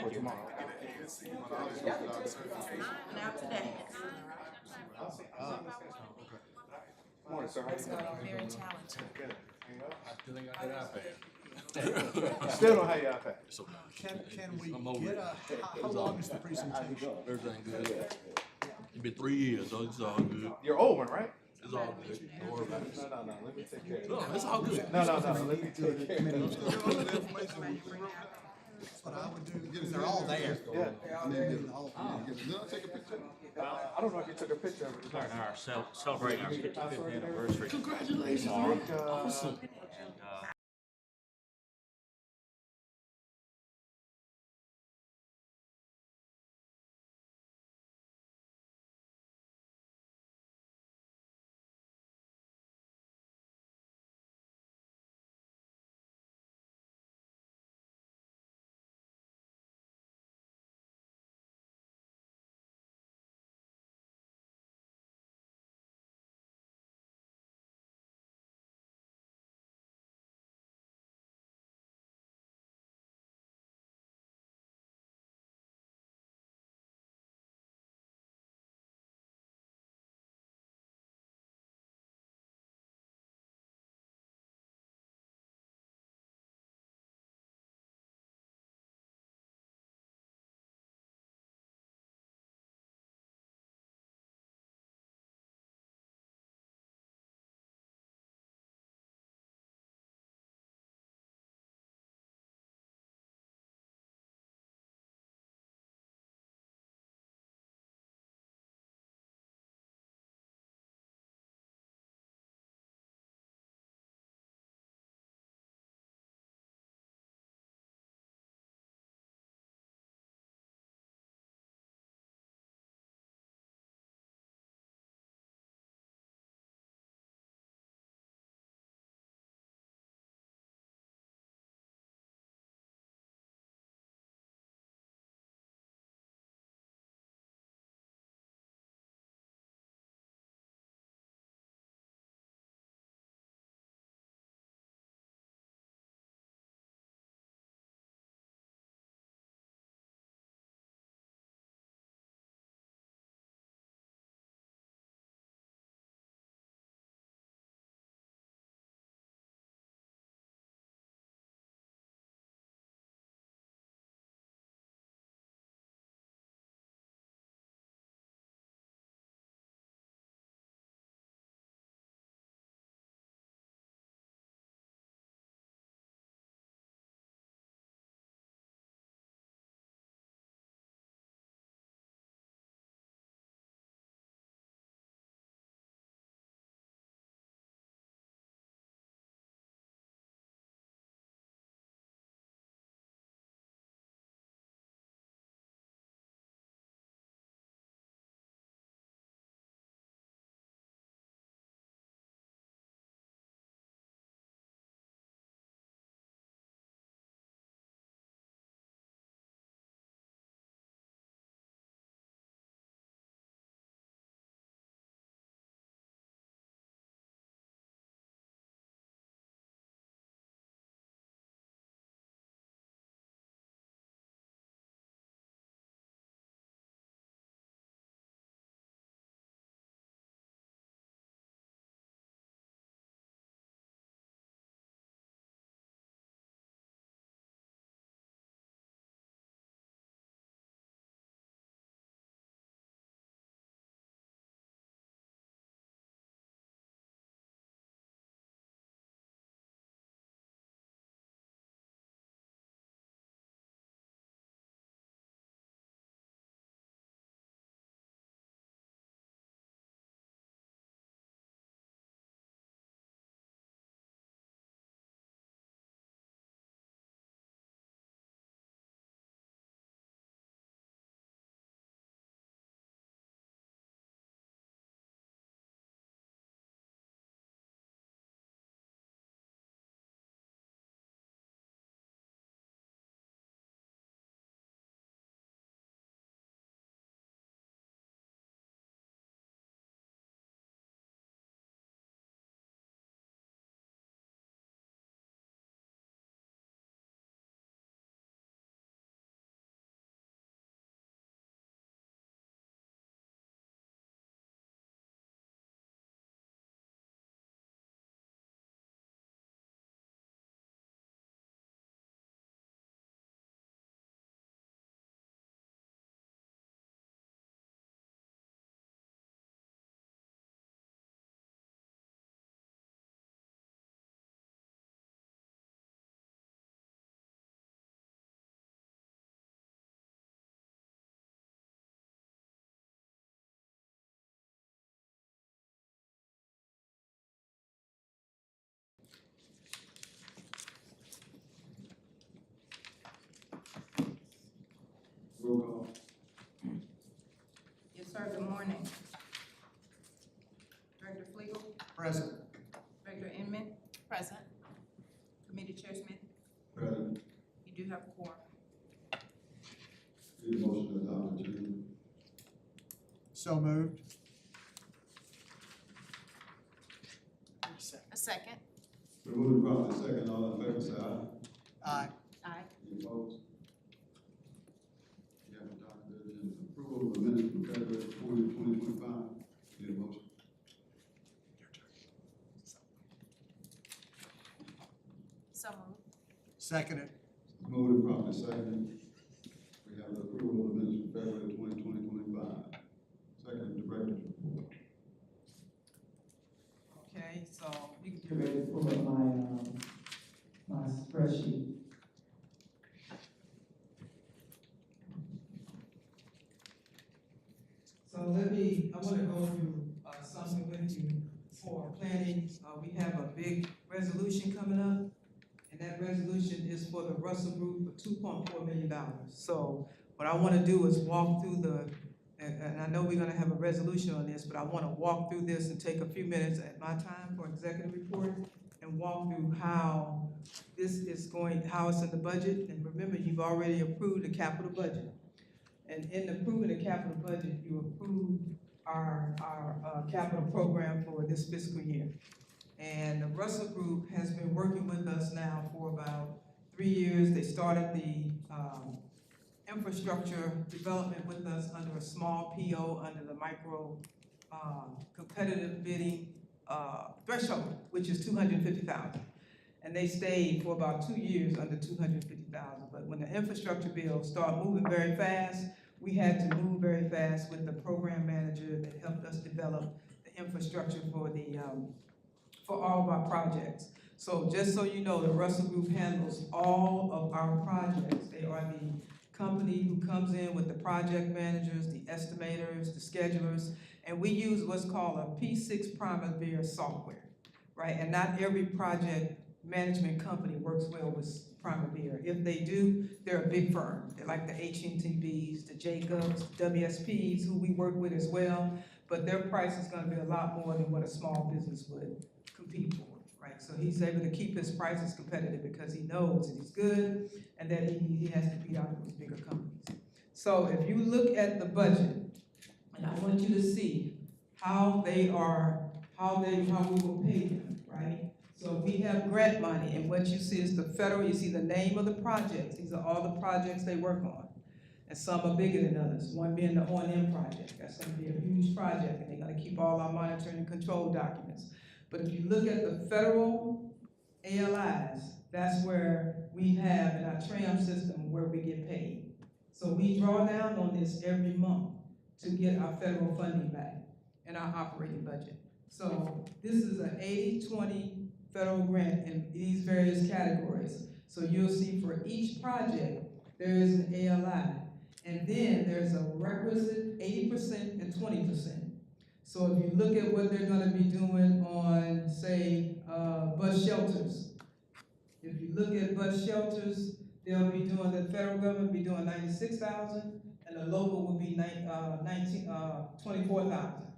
For tomorrow. Now today. Morning, sir. How you doing? Very talented. Good. I still ain't got that iPad. Still don't have your iPad. So, Can we I'm over get it. how long is the presentation? Everything good. It's been 3 years, so it's all good. Your old one, right? It's all good. Don't worry about it. No. Let me take care of it. No, it's all good. No. Let me take care of it. That's what I would do, because they're all there. Yeah. I need to get it all. I don't know if you took a picture of it. Celebrating our 55th anniversary. Congratulations, man. Awesome. Committee Chair Smith, Present. you do have a quorum. Need a motion to adopt the agenda. So moved. A second. Been moved and properly second, all in favor say aye. Aye. Aye. Any opposed? We have adopted the agenda. Approval of the minutes from February 2025. Need a motion? So moved. Seconded. Moved and properly second. We have the approval of the minutes from February 2025. Second, Director's report. Okay, so you can Get ready to pull up my spreadsheet. So I wanna go through, something with you for planning. We have a big resolution coming up, and that resolution is for the Russell Group for $2.4 million. So what I wanna do is walk through and I know we're gonna have a resolution on this, but I wanna walk through this and take a few minutes at my time for executive report and walk through how this is how it's in the budget. And remember, you've already approved the capital budget. And in approving the capital budget, you approved our capital program for this fiscal year. And the Russell Group has been working with us now for about 3 years. They started the infrastructure development with us under a small PO under the micro competitive bidding threshold, which is $250,000. And they stayed for about 2 years under $250,000. But when the infrastructure bill started moving very fast, we had to move very fast with the program manager that helped us develop the infrastructure for all of our projects. So just so you know, the Russell Group handles all of our projects. They are the company who comes in with the project managers, the estimators, the schedulers, and we use what's called a P6 Primavera software, right? And not every project management company works well with Primavera. If they do, they're a big firm. They're like the HNTBs, the Jacobs, WSPs, who we work with as well, but their price is gonna be a lot more than what a small business would compete for, right? So he's able to keep his prices competitive because he knows that he's good and that he has to beat out those bigger companies. So if you look at the budget, and I want you to see how we will pay them, right? So we have grant money, and what you see is the federal, you see the name of the projects. These are all the projects they work on. And some are bigger than others, one being the O&M project. That's gonna be a huge project, and they're gonna keep all our monitoring and control documents. But if you look at the federal ALIs, that's where we have in our TRAM system where we get paid. So we draw down on this every month to get our federal funding back in our operating budget. So this is an 80-20 federal grant in these various categories. So you'll see for each project, there is an ALI. And then there's a requisite 80% and 20%. So if you look at what they're gonna be doing on, say, bus shelters. If you look at bus shelters, they'll be doing, the federal government will be doing 96,000, and the local will be 24,000,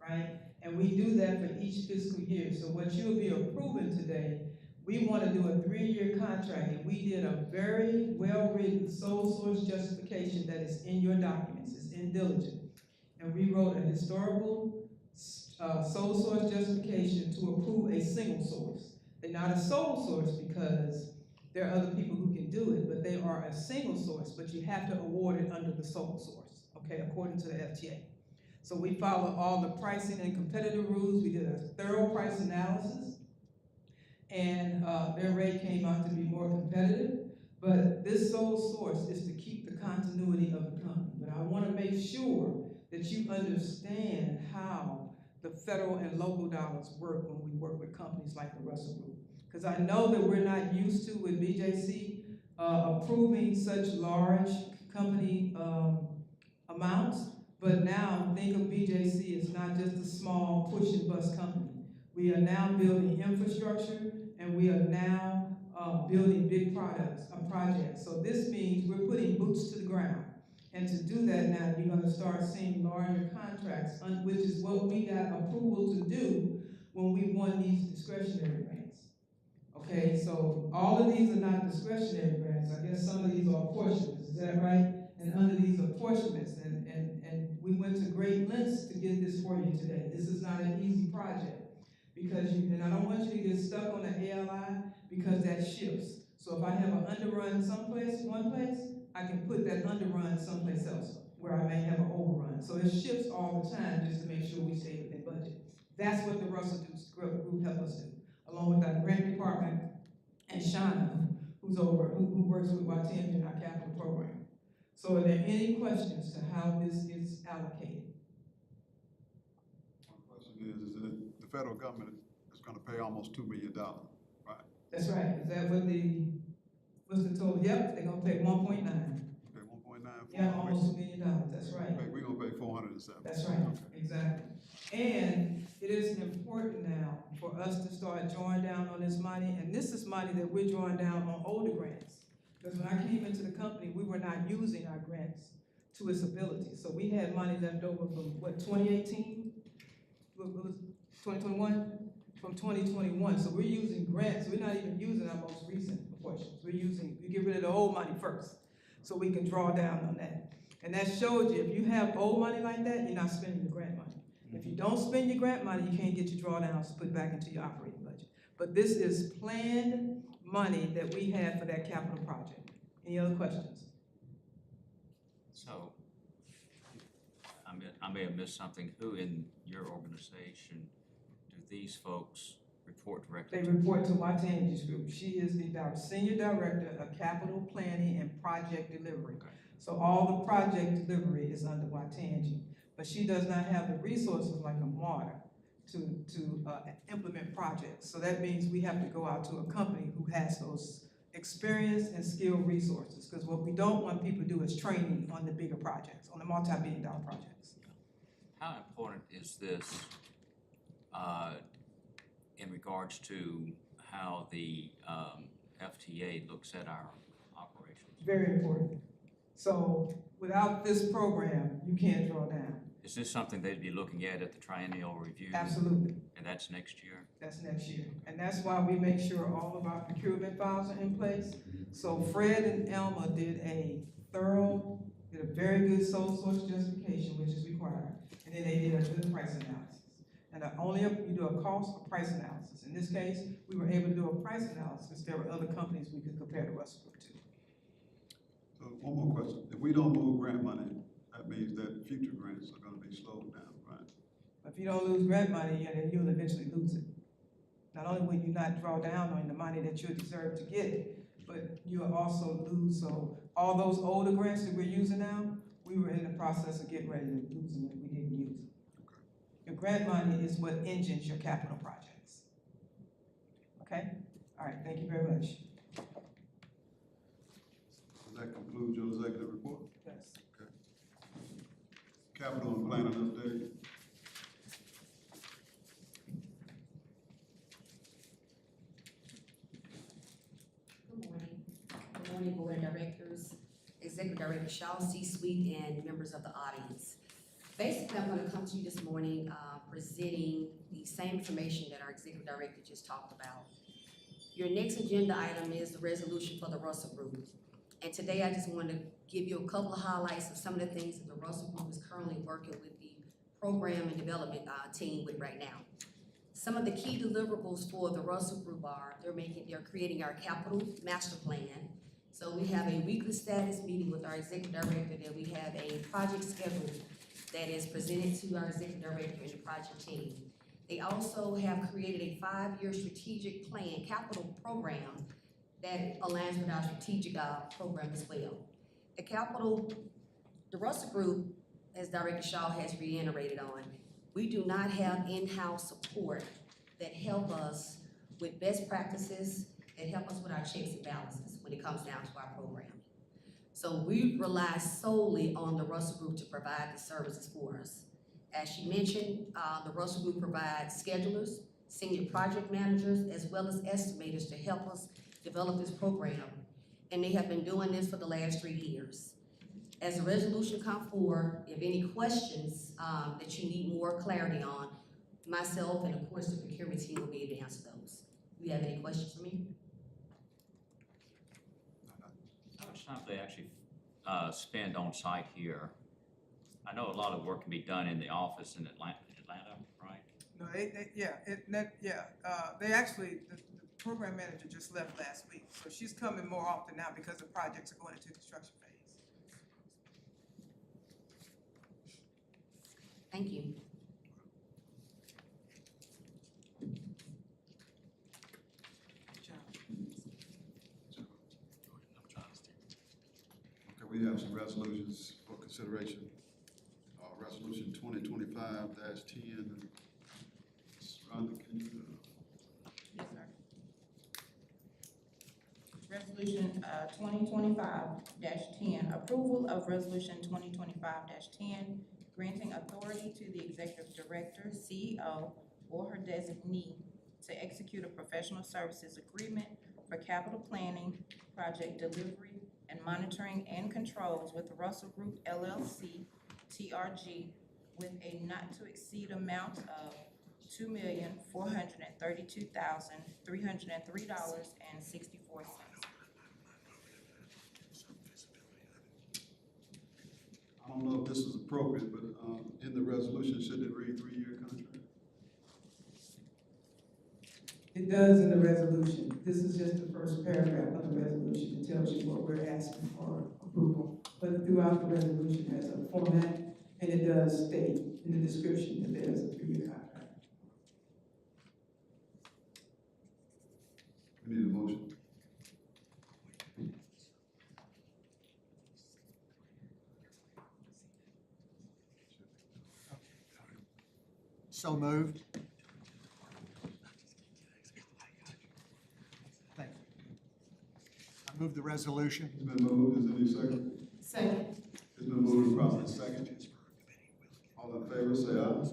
right? And we do that for each fiscal year. So what you'll be approving today, we wanna do a 3-year contract, and we did a very well-written sole source justification that is in your documents, it's in diligent. And we wrote a historical sole source justification to approve a single source. They're not a sole source because there are other people who can do it, but they are a single source, but you have to award it under the sole source, okay, according to the FTA. So we followed all the pricing and competitive rules. We did a thorough price analysis, and their rate came out to be more competitive. But this sole source is to keep the continuity of the company. But I want to make sure that you understand how the federal and local dollars work when we work with companies like the Russell Group. Because I know that we're not used to, with BJC, approving such large company amounts, but now think of BJC as not just a small push and bus company. We are now building infrastructure, and we are now building big projects. So this means we're putting boots to the ground. And to do that now, you're gonna start seeing larger contracts, which is what we got approval to do when we won these discretionary grants. Okay, Okay, so all of these are not discretionary grants. I guess some of these are apportionments, is that right? And under these apportionments, and we went to great lengths to get this for you today. This is not an easy project. Because and I don't want you to get stuck on the ALI because that shifts. So if I have an underrun someplace, one place, I can put that underrun someplace else where I may have an overrun. So it shifts all the time just to make sure we stay within budget. That's what the Russell Group helped us do, along with our grant department and Shauna, who works with Watanji in our capital program. So are there any questions to how this is allocated? One question is that the federal government is gonna pay almost $2 million, right? That's right. Is that what's the total? Yep, they're gonna pay 1.9. Okay, 1.9. Yeah, almost $1 million, that's right. We're gonna pay 407. That's right, exactly. And it is important now for us to start drawing down on this money, and this is money that we're drawing down on older grants. Because when I came into the company, we were not using our grants to its ability. So we had money left over from, what, 2018? What was 2021? From 2021. So we're using grants. We're not even using our most recent portions. We get rid of the old money first so we can draw down on that. And that shows you, if you have old money like that, you're not spending your grant money. If you don't spend your grant money, you can't get your drawdowns to put back into your operating budget. But this is planned money that we had for that capital project. Any other questions? So, I may have missed something. Who in your organization do these folks report directly They to? report to Watanji's group. She is the Senior Director of Capital Planning and Project Delivery. Okay. So all the project delivery is under Watanji. But she does not have the resources like a MARTA to implement projects. So that means we have to go out to a company who has those experienced and skilled resources. Because what we don't want people to do is training on the bigger projects, on the multi-billion-dollar projects. How important is this in regards to how the FTA looks at our operations? Very important. So without this program, you can't draw down. Is this something they'd be looking at the triennial review? Absolutely. And that's next year? That's next year. And that's why we make sure all of our procurement files are in place. So Fred and Elma did a very good sole source justification, which is required. And then they did a good price analysis. And only if you do a cost or price analysis. In this case, we were able to do a price analysis. There were other companies we could compare the Russell Group to. So one more question. If we don't move grant money, that means that future grants are gonna be slowed down, right? If you don't lose grant money, then you'll eventually lose it. Not only will you not draw down on the money that you deserve to get, but you'll also lose. So all those older grants that we're using now, we were in the process of getting ready to lose them if we didn't use them. Okay. Your grant money is what engines your capital projects. Okay? All right, thank you very much. Does that conclude your executive report? Yes. Capital and planning update. Good morning. Good morning, Board of Directors, Executive Director Shaw, C-Suite, and members of the audience. Basically, I'm going to come to you this morning presenting the same information that our Executive Director just talked about. Your next agenda item is the resolution for the Russell Group. And today, I just want to give you a couple of highlights of some of the things that the Russell Group is currently working with the program and development team with right now. Some of the key deliverables for the Russell Group are they're creating our capital master plan. So we have a weekly status meeting with our executive director, that we have a project schedule that is presented to our executive director and the project team. They also have created a 5-year strategic plan capital program that aligns with our strategic program as well. The Russell Group, as Director Shaw has reiterated on, we do not have in-house support that help us with best practices, that help us with our checks and balances when it comes down to our program. So we rely solely on the Russell Group to provide the services for us. As she mentioned, the Russell Group provides schedulers, senior project managers, as well as estimators to help us develop this program. And they have been doing this for the last 3 years. As the resolution comes forward, if any questions that you need more clarity on, myself and of course the procurement team will be able to answer those. Do you have any questions for me? much time do they actually, spend on site here? I know a lot of work can be done in the office in Atlanta, right? No, they actually, the program manager just left last week, so she's coming more often now because the projects are going into construction phase. Thank you. Okay, we have some resolutions for consideration. Resolution 2025-10. Rhonda, can you, Yes, sir. Resolution, 2025-10, approval of resolution 2025-10, granting authority to the executive director, CEO, or her designee to execute a professional services agreement for capital planning, project delivery, and monitoring and controls with the Russell Group LLC, TRG, with a not to exceed amount of $2,432,303.64. I don't know if this is appropriate, but, in the resolution, should it read 3-year contract? It does in the resolution. This is just the first paragraph of the resolution. It tells you what we're asking for approval. But throughout the resolution has a format, and it does state in the description that there's a 3-year contract. We need a motion. So moved. Thank you. I move the resolution. It's been moved, is there any second? Second. It's been moved and properly second. All in favor, say aye.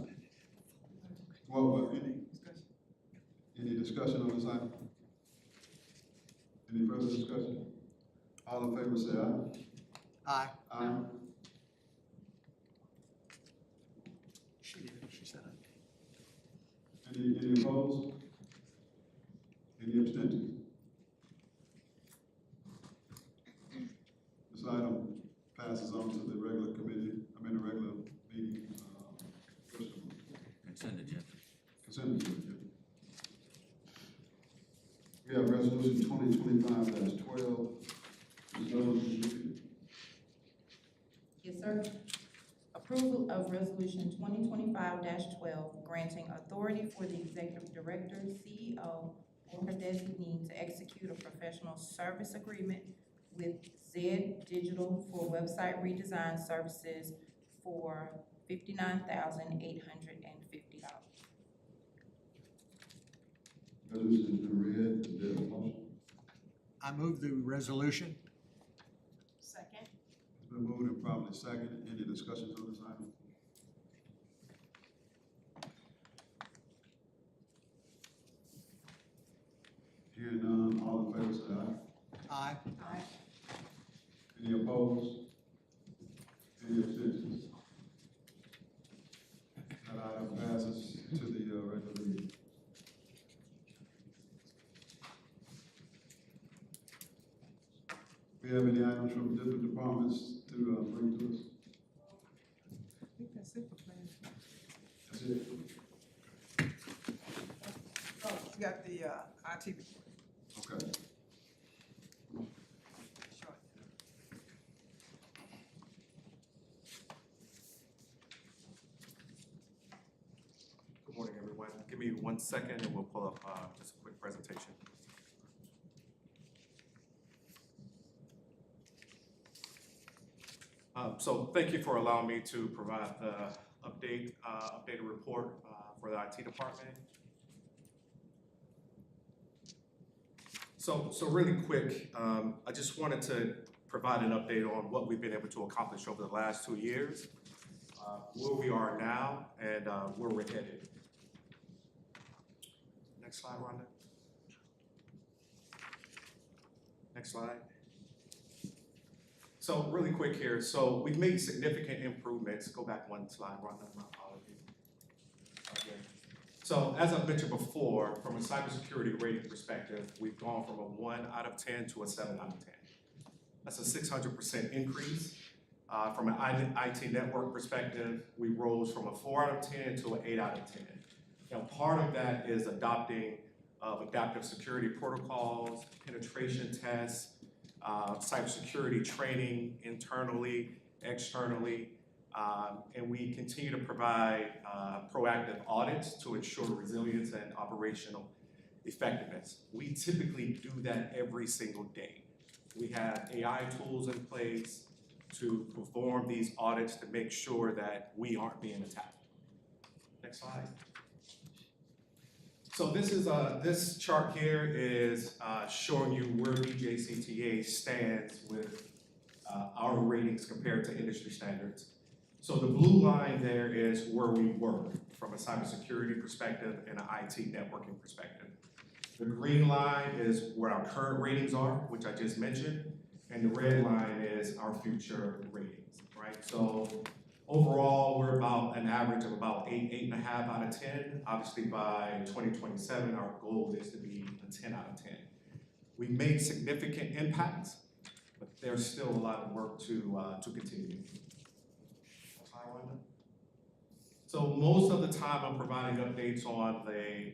Any discussion on this item? Any further discussion? All in favor, say aye. Aye. Aye. She said it. Any opposed? Any abstentions? This item passes on to the regular committee, the regular meeting, Consent agenda. consent agenda. We have resolution 2025-12. Ms. Jones, will you read it? Yes, sir. Approval of resolution 2025-12, granting authority for the executive director, CEO, or her designee to execute a professional service agreement with Zed Digital for website redesign services for $59,850. Resolution has been read. Is there a motion? I move the resolution. Second. It's been moved and properly seconded. Any discussions on this item? Hearing none, all in favor say aye. Aye. Any opposed? Any abstentions? That item passes to the regular meeting. We have any items from different departments to bring to us? I think that's it for planning. That's it. Oh, you got the, IT report. Okay. Sure. Good morning, everyone. Give me 1 second and we'll pull up just a quick presentation. So thank you for allowing me to provide the updated report for the IT department. So really quick, I just wanted to provide an update on what we've been able to accomplish over the last 2 years, where we are now, and where we're headed. Next slide, Rhonda. Next slide. So really quick here, so we've made significant improvements. Go back 1 slide, Rhonda, my apologies. Okay. So as I've mentioned before, from a cybersecurity rating perspective, we've gone from a 1 out of 10 to a 7 out of 10. That's a 600% increase. From an IT network perspective, we rose from a 4 out of 10 to an 8 out of 10. Now, part of that is adopting of adaptive security protocols, penetration tests, cybersecurity training internally, externally, and we continue to provide proactive audits to ensure resilience and operational effectiveness. We typically do that every single day. We have AI tools in place to perform these audits to make sure that we aren't being attacked. Next slide. So this chart here is showing you where BJCTA stands with our ratings compared to industry standards. So the blue line there is where we were from a cybersecurity perspective and an IT networking perspective. The green line is where our current ratings are, which I just mentioned, and the red line is our future ratings, right? So overall, we're about an average of about 8.5 out of 10. Obviously, by 2027, our goal is to be a 10 out of 10. We've made significant impacts, but there's still a lot of work to continue. So most of the time, I'm providing updates on the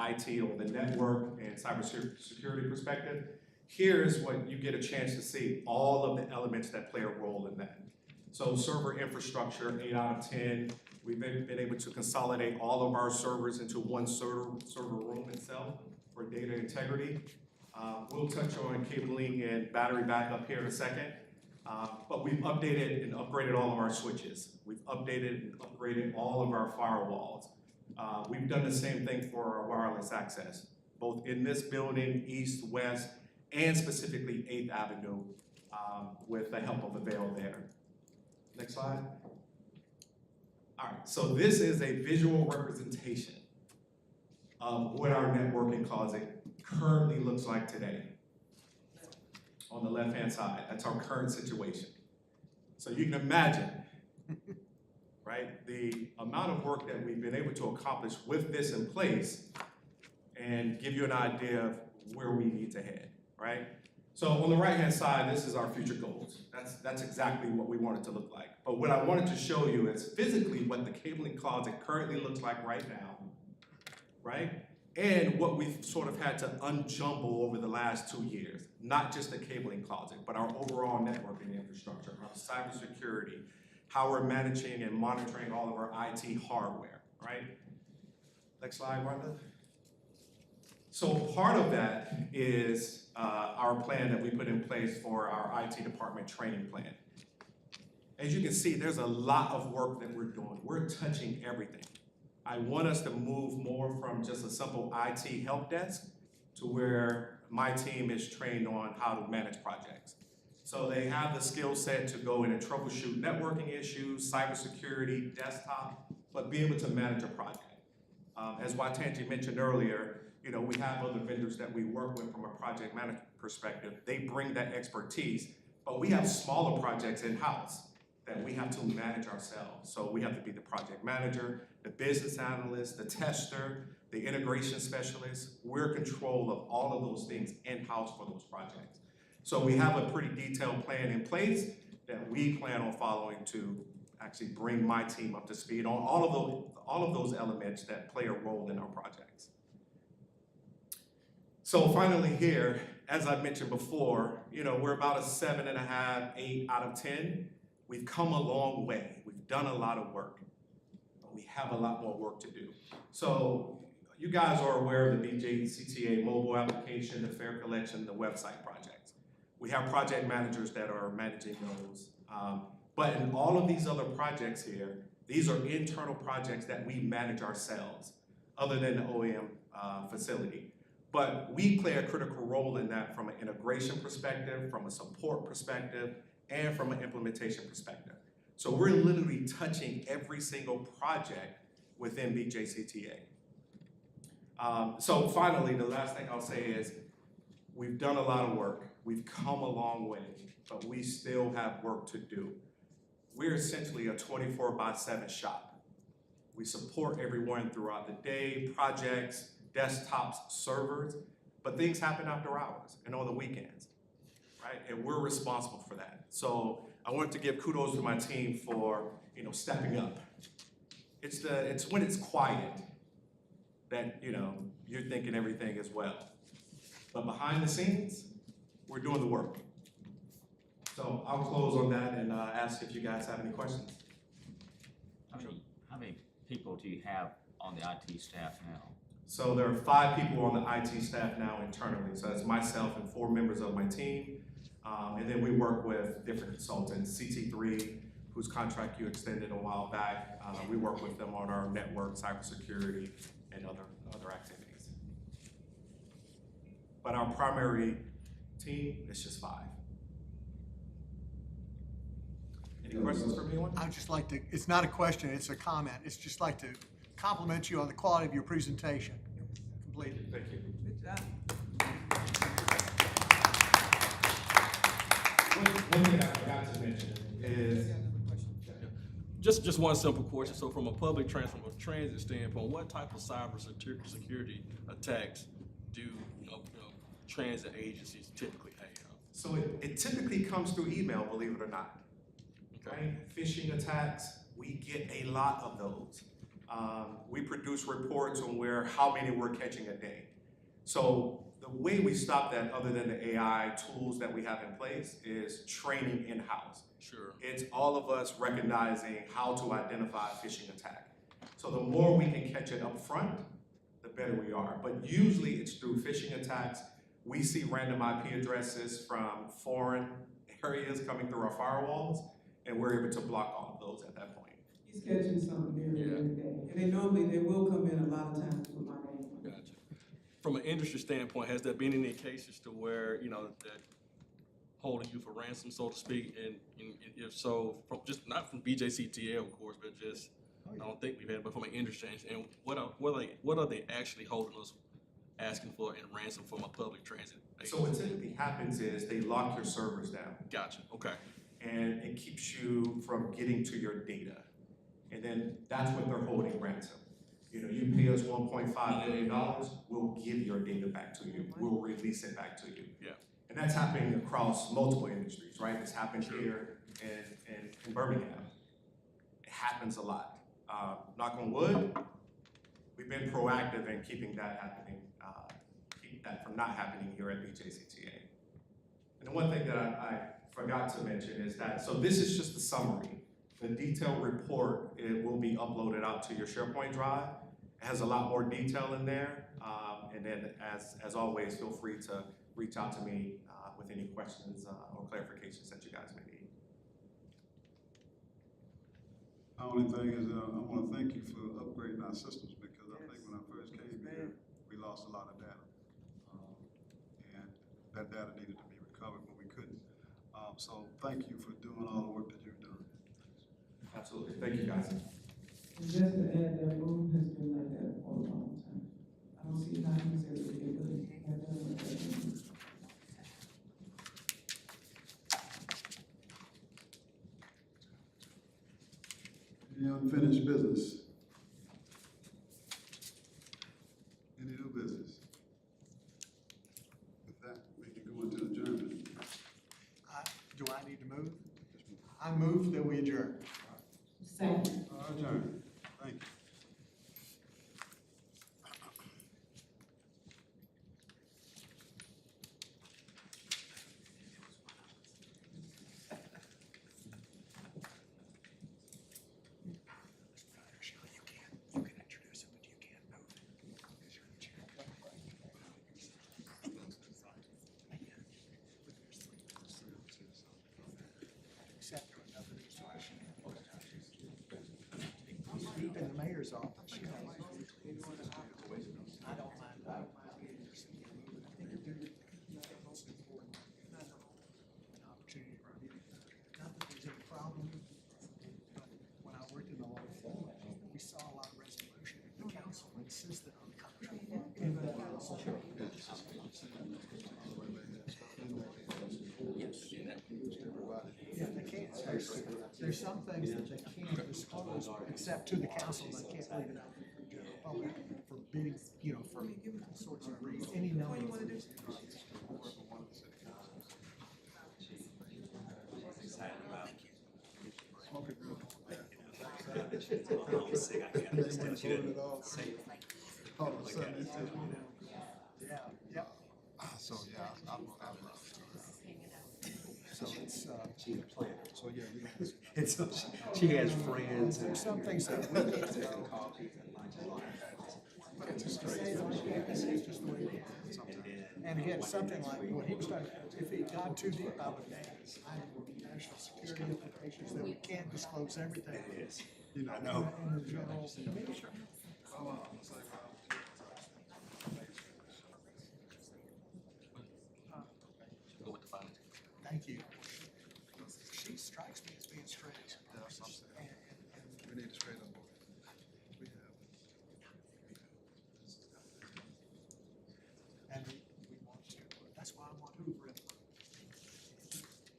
IT or the network and cybersecurity perspective. Here's what you get a chance to see, all of the elements that play a role in that. So server infrastructure, 8 out of 10. We've been able to consolidate all of our servers into one server room itself for data integrity. We'll touch on cabling and battery backup here in a second. But we've updated and upgraded all of our switches. We've updated and upgraded all of our firewalls. We've done the same thing for our wireless access, both in this building, east, west, and specifically 8th Avenue with the help of Avail there. Next slide. All right, so this is a visual representation of what our networking closet currently looks like today. On the left-hand side, that's our current situation. So you can imagine, right, the amount of work that we've been able to accomplish with this in place and give you an idea of where we need to head, right? So on the right-hand side, this is our future goals. That's exactly what we want it to look like. But what I wanted to show you is physically what the cabling closet currently looks like right now, right? And what we've sort of had to unjumble over the last 2 years. Not just the cabling closet, but our overall networking infrastructure, our cybersecurity, how we're managing and monitoring all of our IT hardware, right? Next slide, Rhonda. So part of that is our plan that we put in place for our IT department training plan. As you can see, there's a lot of work that we're doing. We're touching everything. I want us to move more from just a simple IT help desk to where my team is trained on how to manage projects. So they have the skill set to go in and troubleshoot networking issues, cybersecurity, desktop, but be able to manage a project. As Watanji mentioned earlier, you know, we have other vendors that we work with from a project management perspective. They bring that expertise, but we have smaller projects in-house that we have to manage ourselves. So we have to be the project manager, the business analyst, the tester, the integration specialist. We're in control of all of those things in-house for those projects. So we have a pretty detailed plan in place that we plan on following to actually bring my team up to speed on all of those elements that play a role in our projects. So finally here, as I mentioned before, you know, we're about a 7.5, 8 out of 10. We've come a long way. We've done a lot of work, but we have a lot more work to do. So you guys are aware of the BJCTA mobile application, the fare collection, the website projects. We have project managers that are managing those. But in all of these other projects here, these are internal projects that we manage ourselves, other than the OEM facility. But we play a critical role in that from an integration perspective, from a support perspective, and from an implementation perspective. So we're literally touching every single project within BJCTA. So finally, the last thing I'll say is we've done a lot of work. We've come a long way, but we still have work to do. We're essentially a 24/7 shop. We support everyone throughout the day, projects, desktops, servers, but things happen after hours and on the weekends. right? And we're responsible for that. So I want to give kudos to my team for, stepping up. It's when it's quiet that, you're thinking everything is well. But behind the scenes, we're doing the work. So I'll close on that and ask if you guys have any questions. How many people do you have on the IT staff now? So there are 5 people on the IT staff now internally. So that's myself and 4 members of my team. And then we work with different consultants, CT3, whose contract you extended a while back. We work with them on our network, cybersecurity, and other activities. But our primary team is just 5. Any questions from anyone? I'd just like to, it's not a question, it's a comment. It's just like to compliment you on the quality of your presentation. Completed. Thank you. Good job. One thing I forgot to mention is, Just one simple question. So from a public transit standpoint, what type of cybersecurity attacks do transit agencies typically have? so it typically comes through email, believe it or not. Right? Phishing attacks, we get a lot of those. We produce reports on how many we're catching a day. So the way we stop that, other than the AI tools that we have in place, is training in-house. Sure. It's all of us recognizing how to identify a phishing attack. So the more we can catch it up front, the better we are. But usually it's through phishing attacks. We see random IP addresses from foreign areas coming through our firewalls, and we're able to block all of those at that point. He's catching something nearly every day. And they will come in a lot of times with my name. Gotcha. From an industry standpoint, has there been any cases to where, that holding you for ransom, so to speak, and if so, not from BJCTA, of course, but just, I don't think we've had, but from an industry, and what are they actually holding us, asking for in ransom from a public transit agency? So what typically happens is they lock your servers down, Gotcha, okay. and it keeps you from getting to your data. And then that's what they're holding ransom. You pay us $1.5 million, we'll give your data back to you. We'll release it back to you. Yeah. And that's happening across multiple industries, right? It's happened here in Birmingham. It happens a lot. Knock on wood, we've been proactive in keeping that happening, keep that from not happening here at BJCTA. And the one thing that I forgot to mention is that, so this is just a summary. The detailed report, it will be uploaded out to your SharePoint drive. It has a lot more detail in there. And then as always, feel free to reach out to me with any questions or clarifications that you guys may need. The only thing is, I want to thank you for upgrading our systems, because I think when I first came here, we lost a lot of data. And that data needed to be recovered, but we couldn't. So thank you for doing all the work that you've done. Absolutely. Thank you, guys. And just to add, that room has been like that for a long time. I don't see how he's ever been able to have done what that room. Any unfinished business? Any new business? With that, we can go into adjournment. Do I need to move? I move that we adjourn. Second. Adjourn. Thank you. You can introduce him, but you can't move it, because you're the chair. Except for another situation. Deep in the mayor's office. I don't mind. Being there, so you can move it. I think you're doing the most important. An opportunity for you. Not that there's any problem, but when I worked in the law firm, we saw a lot of resolution. The council insisted on contract. Yeah, they can't. There's some things that they can't disclose except to the council. They can't leave it out to the public for bidding, for all sorts of reasons, any number of reasons. They wouldn't vote it off. All of a sudden, it's just, Yeah, yeah. so, yeah, I'm So it's, so, yeah, you know, And so she has friends and. there's some things that we need to know. But it's just the way it is sometimes. And again, something like what he was talking, if it got too deep, I would national security implications that we can't disclose everything. you know. I know. In the general. Go with the finance. Thank you. She strikes me as being straight. We need to straighten up. We have. And we want to, that's why I want Hoover in.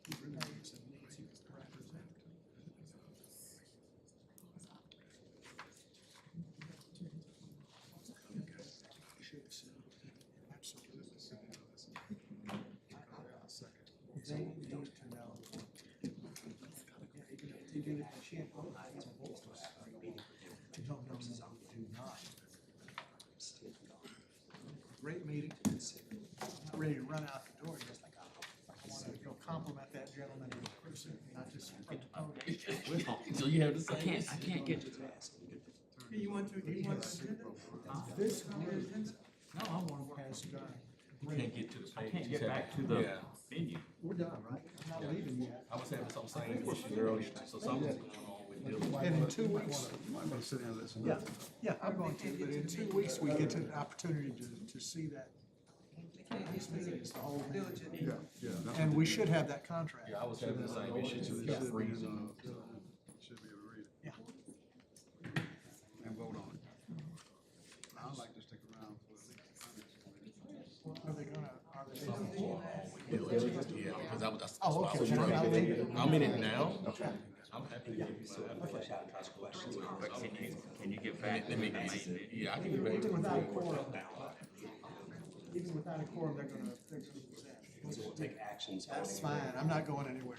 Hoover knows and needs to represent. Absolutely. They need to know. Even if she had voted, you don't know, do not. Great meeting. Not ready to run out the door, just like, I want to go compliment that gentleman in person, not just from the podium. So you have the same. I can't get to You want to, you want to? This group no, I want, has done You great. can't get to the I page. can't You get have back to the Yeah. menu. We're done, right? I'm not leaving yet. I was having some same issues earlier, so something's going on with Dylan. And in 2 weeks, You might want to sit down and listen. yeah, yeah, I'm going to, but in 2 weeks, we get an opportunity to see that. This meeting is the whole thing. Yeah, yeah. that's And what we they should have that contract. Yeah, I was having the same issues. should It be got in, freezing. should be able to read it. Yeah. And vote on it. I'd like to stick around for at least the finance committee. Are they gonna, are they? Yeah, because that's Oh, why I okay. was Then I'll leave struggling. it. I'm in it now. I'm happy to give you some. But can you get back to the main menu? Yeah, I can get back to Even it. without a quorum, even without a quorum, they're gonna present. So we'll take actions. That's fine, I'm not going anywhere.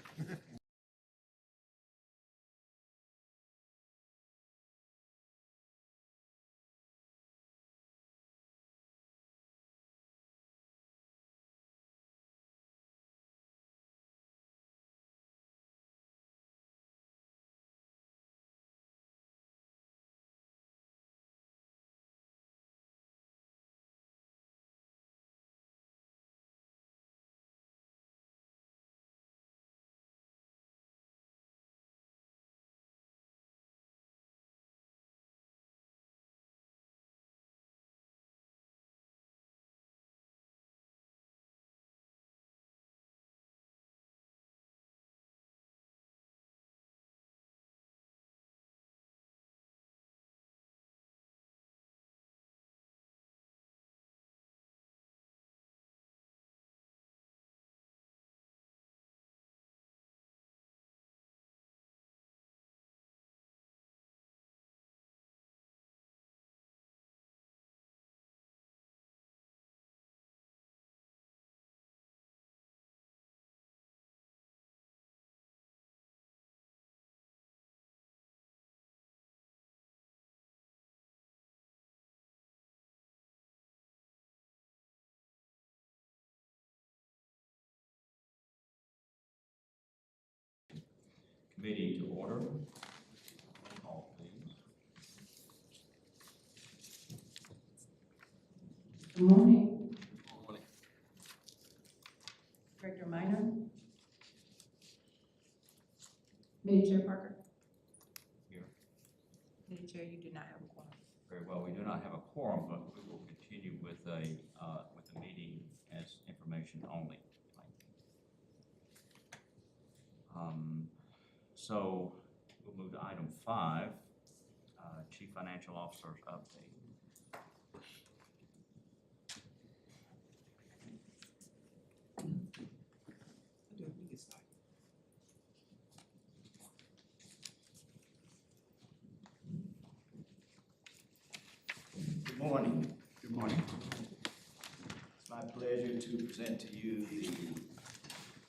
Committee to order. Call, please. Good morning. Director Minor? Committee Chair Parker. Here. Committee Chair, you do not have a quorum. Very well, we do not have a quorum, but we will continue with the meeting as information only. So we'll move to item 5, Chief Financial Officer's update. Good morning. Good morning. It's my pleasure to present to you the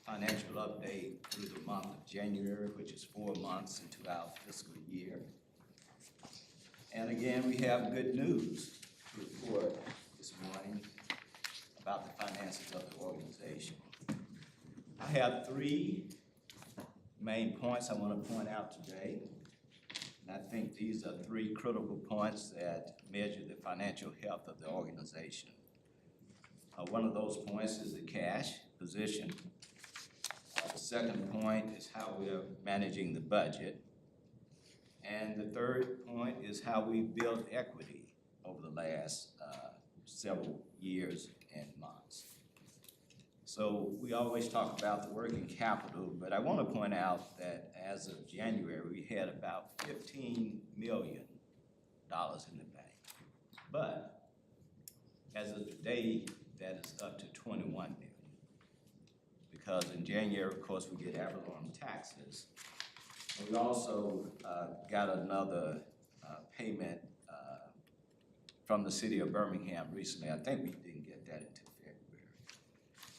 financial update through the month of January, which is 4 months into our fiscal year. And again, we have good news to report this morning about the finances of the organization. I have three main points I want to point out today. And I think these are three critical points that measure the financial health of the organization. One of those points is the cash position. The second point is how we are managing the budget. And the third point is how we built equity over the last several years and months. So we always talk about the working capital, but I want to point out that as of January, we had about $15 million in the bank. But as of today, that is up to $21 million. Because in January, of course, we get ad valorem taxes. And we also got another payment from the city of Birmingham recently. I think we didn't get that until February.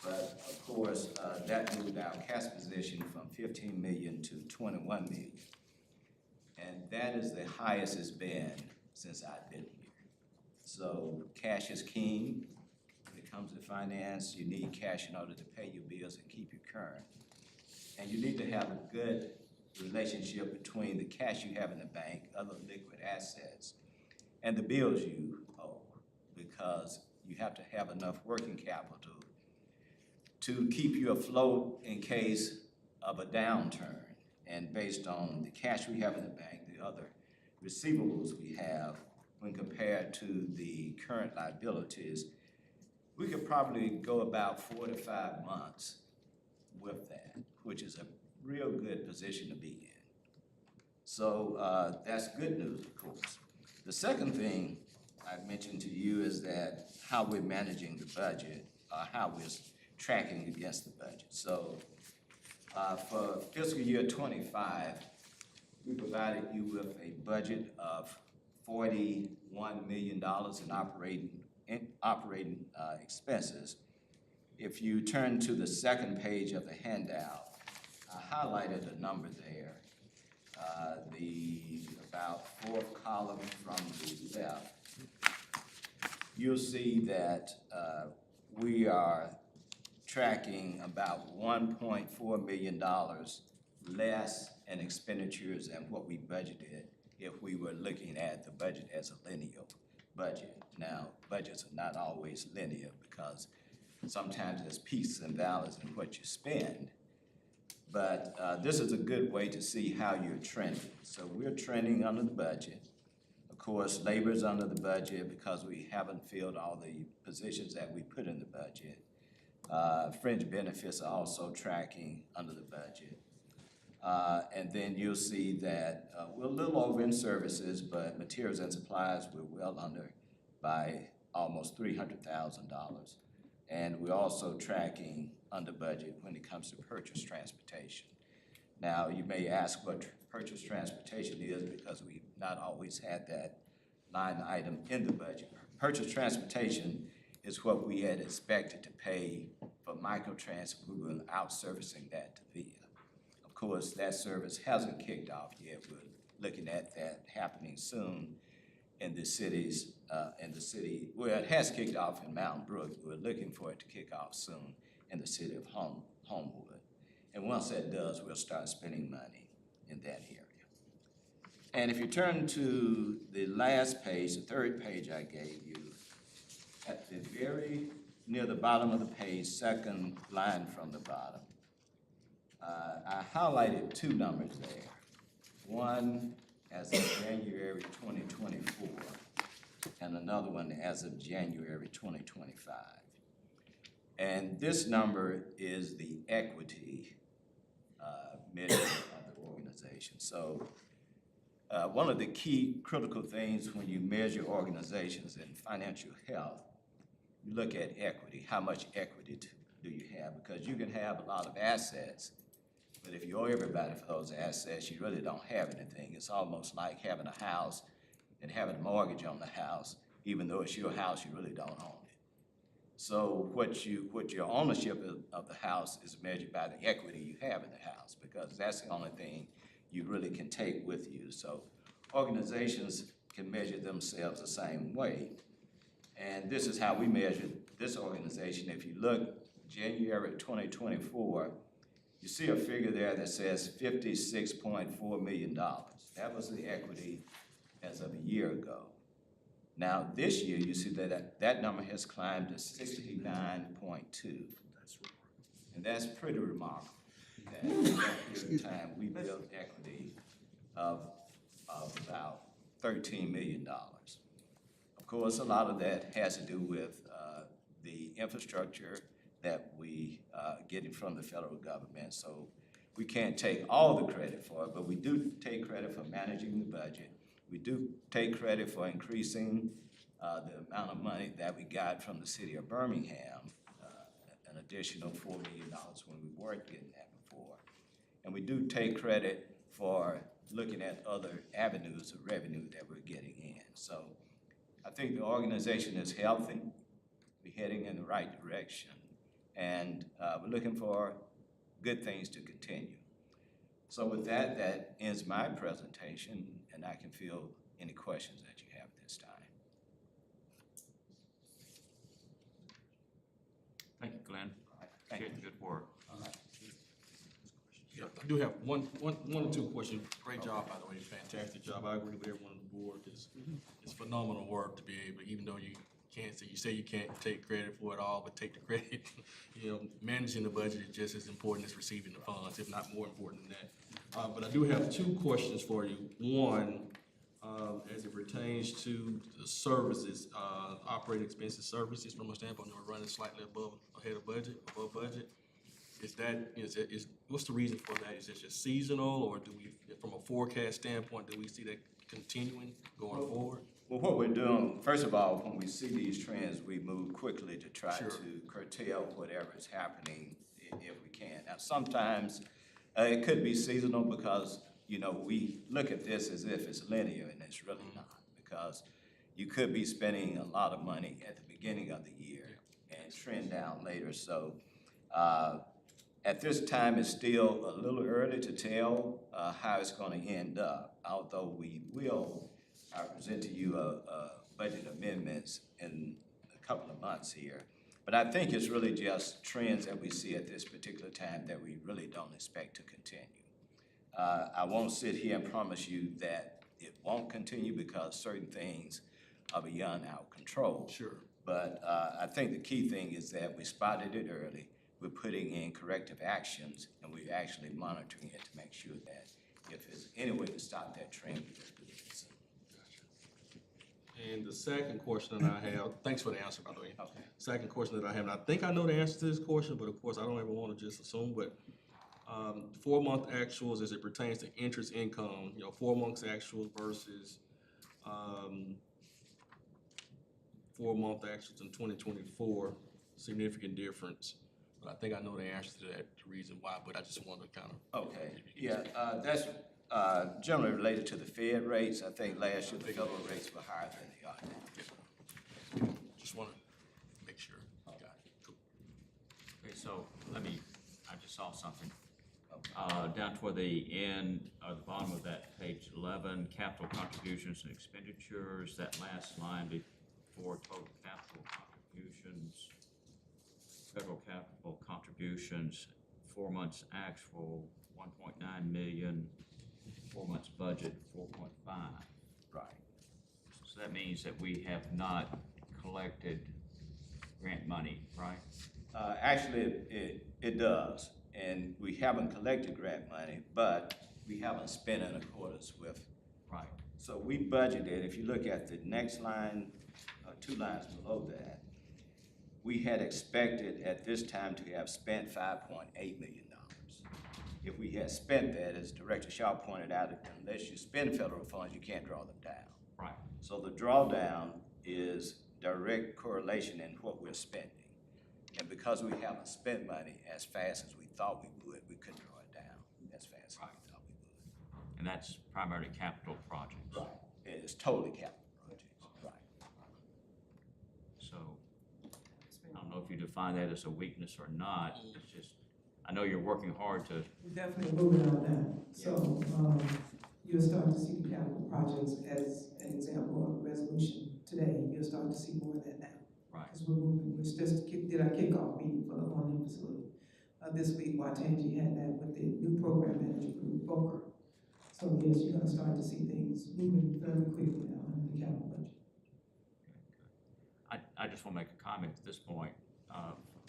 But of course, that moved our cash position from 15 million to 21 million. And that is the highest it's been since I've been here. So cash is king. When it comes to finance, you need cash in order to pay your bills and keep you current. And you need to have a good relationship between the cash you have in the bank, other liquid assets, and the bills you owe, because you have to have enough working capital to keep you afloat in case of a downturn. And based on the cash we have in the bank, the other receivables we have, when compared to the current liabilities, we could probably go about 4 to 5 months with that, which is a real good position to be in. So that's good news, of course. The second thing I mentioned to you is that how we're managing the budget, how we're tracking against the budget. So for fiscal year 25, we provided you with a budget of $41 million in operating expenses. If you turn to the second page of the handout, I highlighted a number there. The about fourth column from the left, you'll see that we are tracking about $1.4 million less in expenditures than what we budgeted if we were looking at the budget as a linear budget. Now, budgets are not always linear because sometimes there's peaks and valleys in what you spend. But this is a good way to see how you're trending. So we're trending under the budget. Of course, labor's under the budget because we haven't filled all the positions that we put in the budget. Fringe benefits are also tracking under the budget. And then you'll see that we're a little over in services, but materials and supplies we're well under by almost $300,000. And we're also tracking under budget when it comes to purchase transportation. Now, you may ask what purchase transportation is because we've not always had that line item in the budget. Purchase transportation is what we had expected to pay for microtrans. We were outservicing that to VIA. Of course, that service hasn't kicked off yet. We're looking at that happening soon in the cities, well, it has kicked off in Mountain Brook. We're looking for it to kick off soon in the city of Homewood. And once that does, we'll start spending money in that area. And if you turn to the last page, the third page I gave you, at the very near the bottom of the page, second line from the bottom, I highlighted two numbers there. One as of January 2024, and another one as of January 2025. And this number is the equity measure of the organization. So one of the key critical things when you measure organizations in financial health, you look at equity. How much equity do you have? Because you can have a lot of assets, but if you owe everybody for those assets, you really don't have anything. It's almost like having a house and having a mortgage on the house. Even though it's your house, you really don't own it. So what your ownership of the house is measured by the equity you have in the house, because that's the only thing you really can take with you. So organizations can measure themselves the same way. And this is how we measured this organization. If you look January 2024, you see a figure there that says $56.4 million. That was the equity as of a year ago. Now, this year, you see that number has climbed to 69.2. And that's pretty remarkable. That in that period of time, we built equity of about $13 million. Of course, a lot of that has to do with the infrastructure that we getting from the federal government. So we can't take all the credit for it, but we do take credit for managing the budget. We do take credit for increasing the amount of money that we got from the city of Birmingham, an additional $4 million when we weren't getting that before. And we do take credit for looking at other avenues of revenue that we're getting in. So I think the organization is healthy. We're heading in the right direction. And we're looking for good things to continue. So with that, that ends my presentation, and I can field any questions that you have at this time. Thank you, Glenn. Thank you. Appreciate the good work. All right. Yeah, I do have one or two questions. Great job, by the way, fantastic job. I agree with everyone on the board. It's phenomenal work to be able, even though you say you can't take credit for it all, but take the credit. You know, managing the budget is just as important as receiving the funds, if not more important than that. But I do have two questions for you. One, as it pertains to the services, operating expenses, services, from a standpoint, we're running slightly above budget. What's the reason for that? Is it just seasonal, or do we, from a forecast standpoint, do we see that continuing going forward? Well, what we're doing, first of all, when we see these trends, we move quickly to try Sure. to curtail whatever is happening if we can. Now, sometimes it could be seasonal because, you know, we look at this as if it's linear, and it's really not, because you could be spending a lot of money at the beginning of the year and trend down later. So at this time, it's still a little early to tell how it's going to end up, although we will present to you a budget amendments in a couple of months here. But I think it's really just trends that we see at this particular time that we really don't expect to continue. I won't sit here and promise you that it won't continue because certain things are beyond our control. Sure. But I think the key thing is that we spotted it early, we're putting in corrective actions, and we're actually monitoring it to make sure that if there's any way to stop that trend, we will do it. So, And the second question that I have, thanks for the answer, by the way. okay. Second question that I have, and I think I know the answer to this question, but of course, I don't ever want to just assume, but 4-month actuals as it pertains to interest income, 4 months actuals versus 4-month actuals in 2024, significant difference. But I think I know the answer to that, the reason why, but I just want to kind of. Okay, yeah, that's generally related to the Fed rates. I think last year the federal rates were higher than they are now. Just want to make sure. Got it. Cool. Okay, so I just saw something. Okay. Down toward the end, or the bottom of that, page 11, capital contributions and expenditures, that last line before total capital contributions, federal capital contributions, 4 months actual, 1.9 million, 4 months budget, 4.5. Right. So that means that we have not collected grant money, right? Actually, it does, and we haven't collected grant money, but we haven't spent in accordance with. Right. So we budgeted, if you look at the next line, 2 lines below that, we had expected at this time to have spent $5.8 million. If we had spent that, as Director Shaw pointed out, unless you spend federal funds, you can't draw them down. Right. So the drawdown is direct correlation in what we're spending. And because we haven't spent money as fast as we thought we would, we couldn't draw it down as fast as we thought we would. And that's primarily capital projects. Right. It's totally capital projects. Right. So, I don't know if you define that as a weakness or not, it's just, I know you're working hard to, We're definitely moving on that. So, you'll start to see the capital projects as an example of a resolution today. You'll start to see more of that now. Right. Because we did our kickoff meeting for the Horn facility. This week, Watanji had that with the new program manager, Group Boker. So yes, you're gonna start to see things moving very quickly now in the capital budget. I just want to make a comment at this point,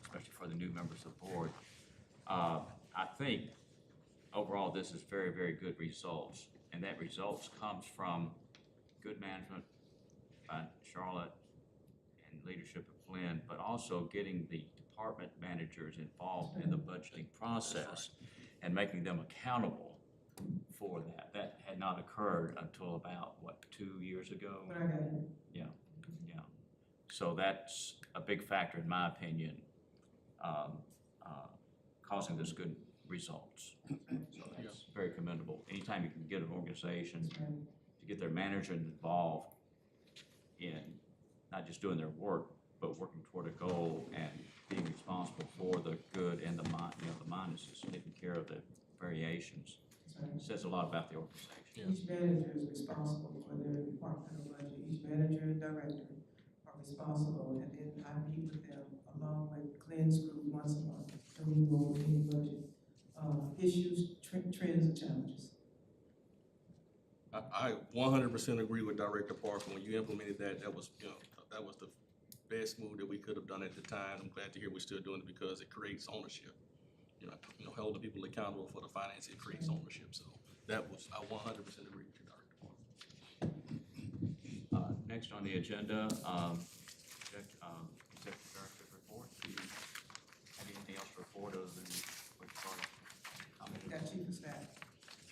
especially for the new members of the board. I think overall this is very, very good results, and that results comes from good management by Charlotte and leadership of Flynn, but also getting the department managers involved in the budgeting process and making them accountable for that. That had not occurred until about, what, 2 years ago? When I got here. Yeah. So that's a big factor, in my opinion, causing this good results. So that's very commendable. Anytime you can get an organization to get their manager involved in not just doing their work, but working toward a goal and being responsible for the good and the minuses, taking care of the variations, says a lot about the organization. Each manager is responsible for their departmental budget. Each manager and director are responsible, and then I meet with them along with Glenn's group once a month, and we go over any budget issues, trends, and challenges. I 100% agree with Director Parker. When you implemented that, that was the best move that we could have done at the time. I'm glad to hear we're still doing it because it creates ownership. Holding people accountable for the finance, it creates ownership. So I 100% agree with you, Director Parker. Next on the agenda, Executive Director report. Do you have anything else to report other than what you already commented? Got chief of staff.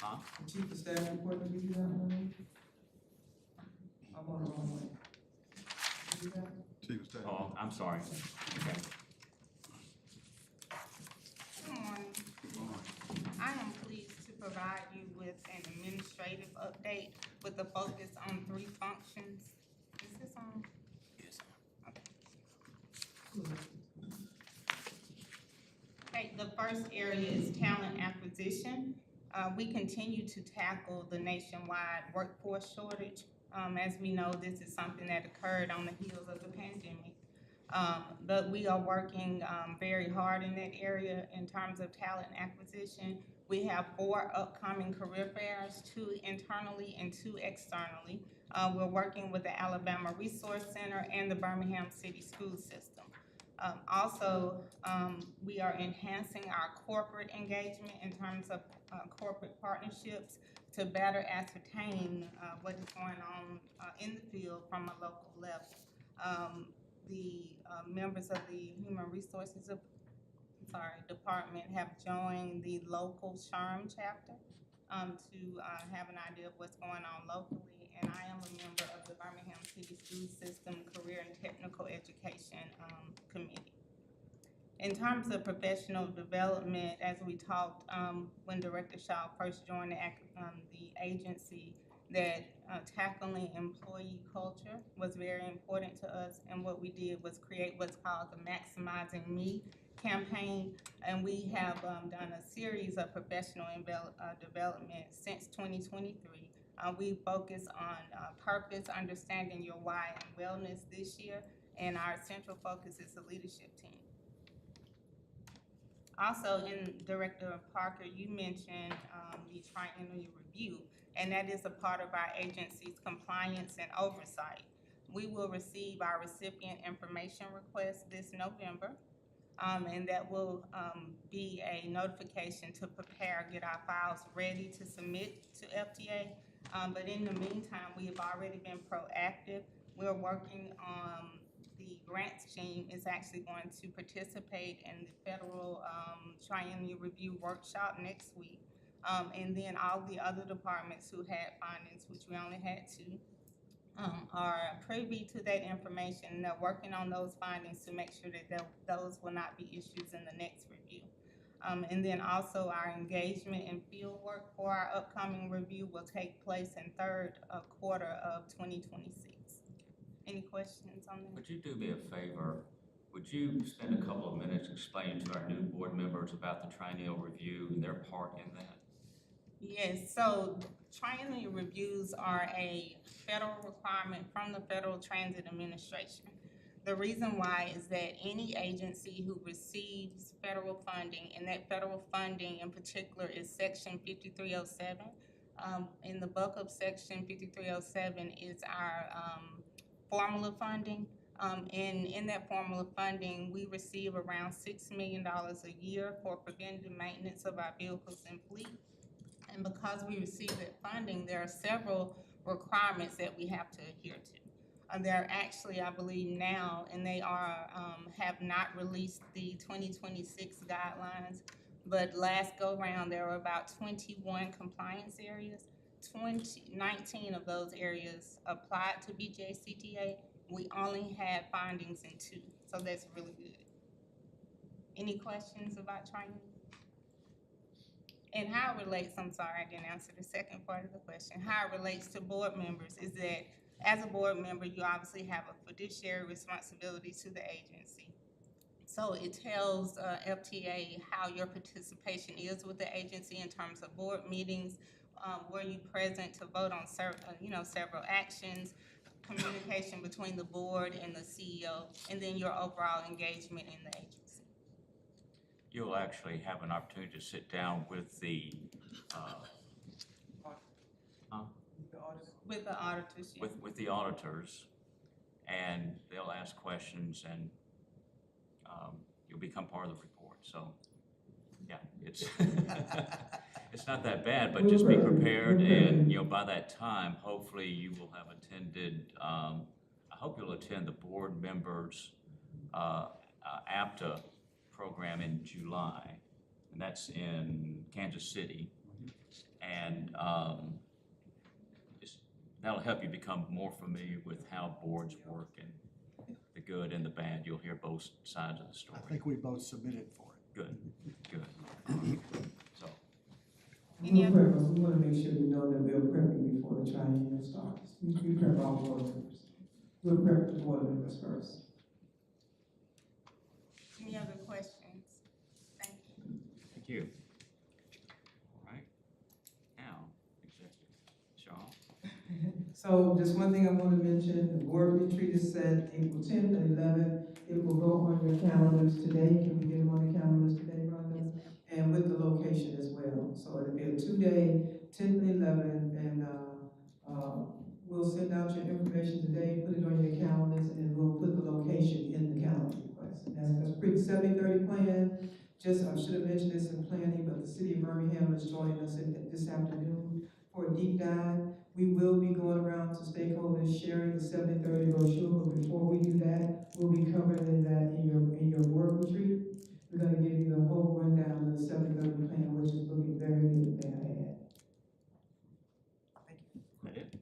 Huh? The chief of staff report to give you that one? I'm on the wrong way. You got it? Chief of Staff. Oh, I'm sorry. Okay. Good morning. I am pleased to provide you with an administrative update with a focus on 3 functions. Is this on? Yes. Okay, the first area is talent acquisition. We continue to tackle the nationwide workforce shortage. As we know, this is something that occurred on the heels of the pandemic. But we are working very hard in that area in terms of talent acquisition. We have 4 upcoming career fairs, 2 internally and 2 externally. We're working with the Alabama Resource Center and the Birmingham City School System. Also, we are enhancing our corporate engagement in terms of corporate partnerships to better ascertain what is going on in the field from a local level. The members of the Human Resources Department have joined the local SHRM chapter to have an idea of what's going on locally, and I am a member of the Birmingham City School System Career and Technical Education Committee. In terms of professional development, as we talked when Director Shaw first joined the agency, that tackling employee culture was very important to us, and what we did was create what's called the Maximizing Me campaign, and we have done a series of professional development since 2023. We focus on purpose, understanding your why, and wellness this year, and our central focus is the leadership team. Also, in Director Parker, you mentioned the triennial review, and that is a part of our agency's compliance and oversight. We will receive our recipient information request this November, and that will be a notification to prepare, get our files ready to submit to FDA. But in the meantime, we have already been proactive. We're working on the grants team is actually going to participate in the federal triennial review workshop next week. And then all the other departments who had findings, which we only had 2, are privy to that information. And they're working on those findings to make sure that those will not be issues in the next review. And then also our engagement and field work for our upcoming review will take place in third quarter of 2026. Any questions on that? Would you do me a favor? Would you spend a couple of minutes explaining to our new board members about the triennial review and their part in that? Yes, so triennial reviews are a federal requirement from the Federal Transit Administration. The reason why is that any agency who receives federal funding, and that federal funding in particular is Section 5307. In the bulk of Section 5307 is our formula funding. And in that formula funding, we receive around $6 million a year for preventative maintenance of our vehicles and fleet. And because we receive that funding, there are several requirements that we have to adhere to. They're actually, I believe now, and they are, have not released the 2026 guidelines, but last go-round, there were about 21 compliance areas. 19 of those areas applied to BJCTA. We only had findings in 2, so that's really good. Any questions about training? And how it relates, I'm sorry, I didn't answer the second part of the question. How it relates to board members is that as a board member, you obviously have a fiduciary responsibility to the agency. So it tells FTA how your participation is with the agency in terms of board meetings, were you present to vote on several actions, communication between the board and the CEO, and then your overall engagement in the agency. You'll actually have an opportunity to sit down with the, With the auditors, yeah. with the auditors, and they'll ask questions, and you'll become part of the report. So, yeah, it's it's not that bad, but just be prepared, and by that time, hopefully, you will have attended. I hope you'll attend the board members APTA program in July, and that's in Kansas City, and that'll help you become more familiar with how boards work and the good and the bad. You'll hear both sides of the story. I think we both submitted for it. Good. So, Any We'll other- prep us. We want to make sure we know that we're prepping before the triennial starts. We prep all board members. We'll prep the board members first. Any other questions? Thank you. thank you. All right. Now, executive. Shaw? So just one thing I want to mention, the board retreat is set April 10th and 11th. It will go on your calendars today. Can we get them on the calendars today, Rhonda? Yes, ma'am. And with the location as well. So it'll be a 2-day, 10th and 11th, and we'll send out your information today, put it on your calendars, and we'll put the location in the calendar request. And that's pretty 70-30 plan. Just, I should have mentioned this in planning, but the city of Birmingham is joining us this afternoon for a deep dive. We will be going around to stakeholders sharing the 70-30 brochure, but before we do that, we'll be covering that in your board retreat. We're gonna give you the whole rundown of the 70-30 plan, which is looking very good, may I add. That it?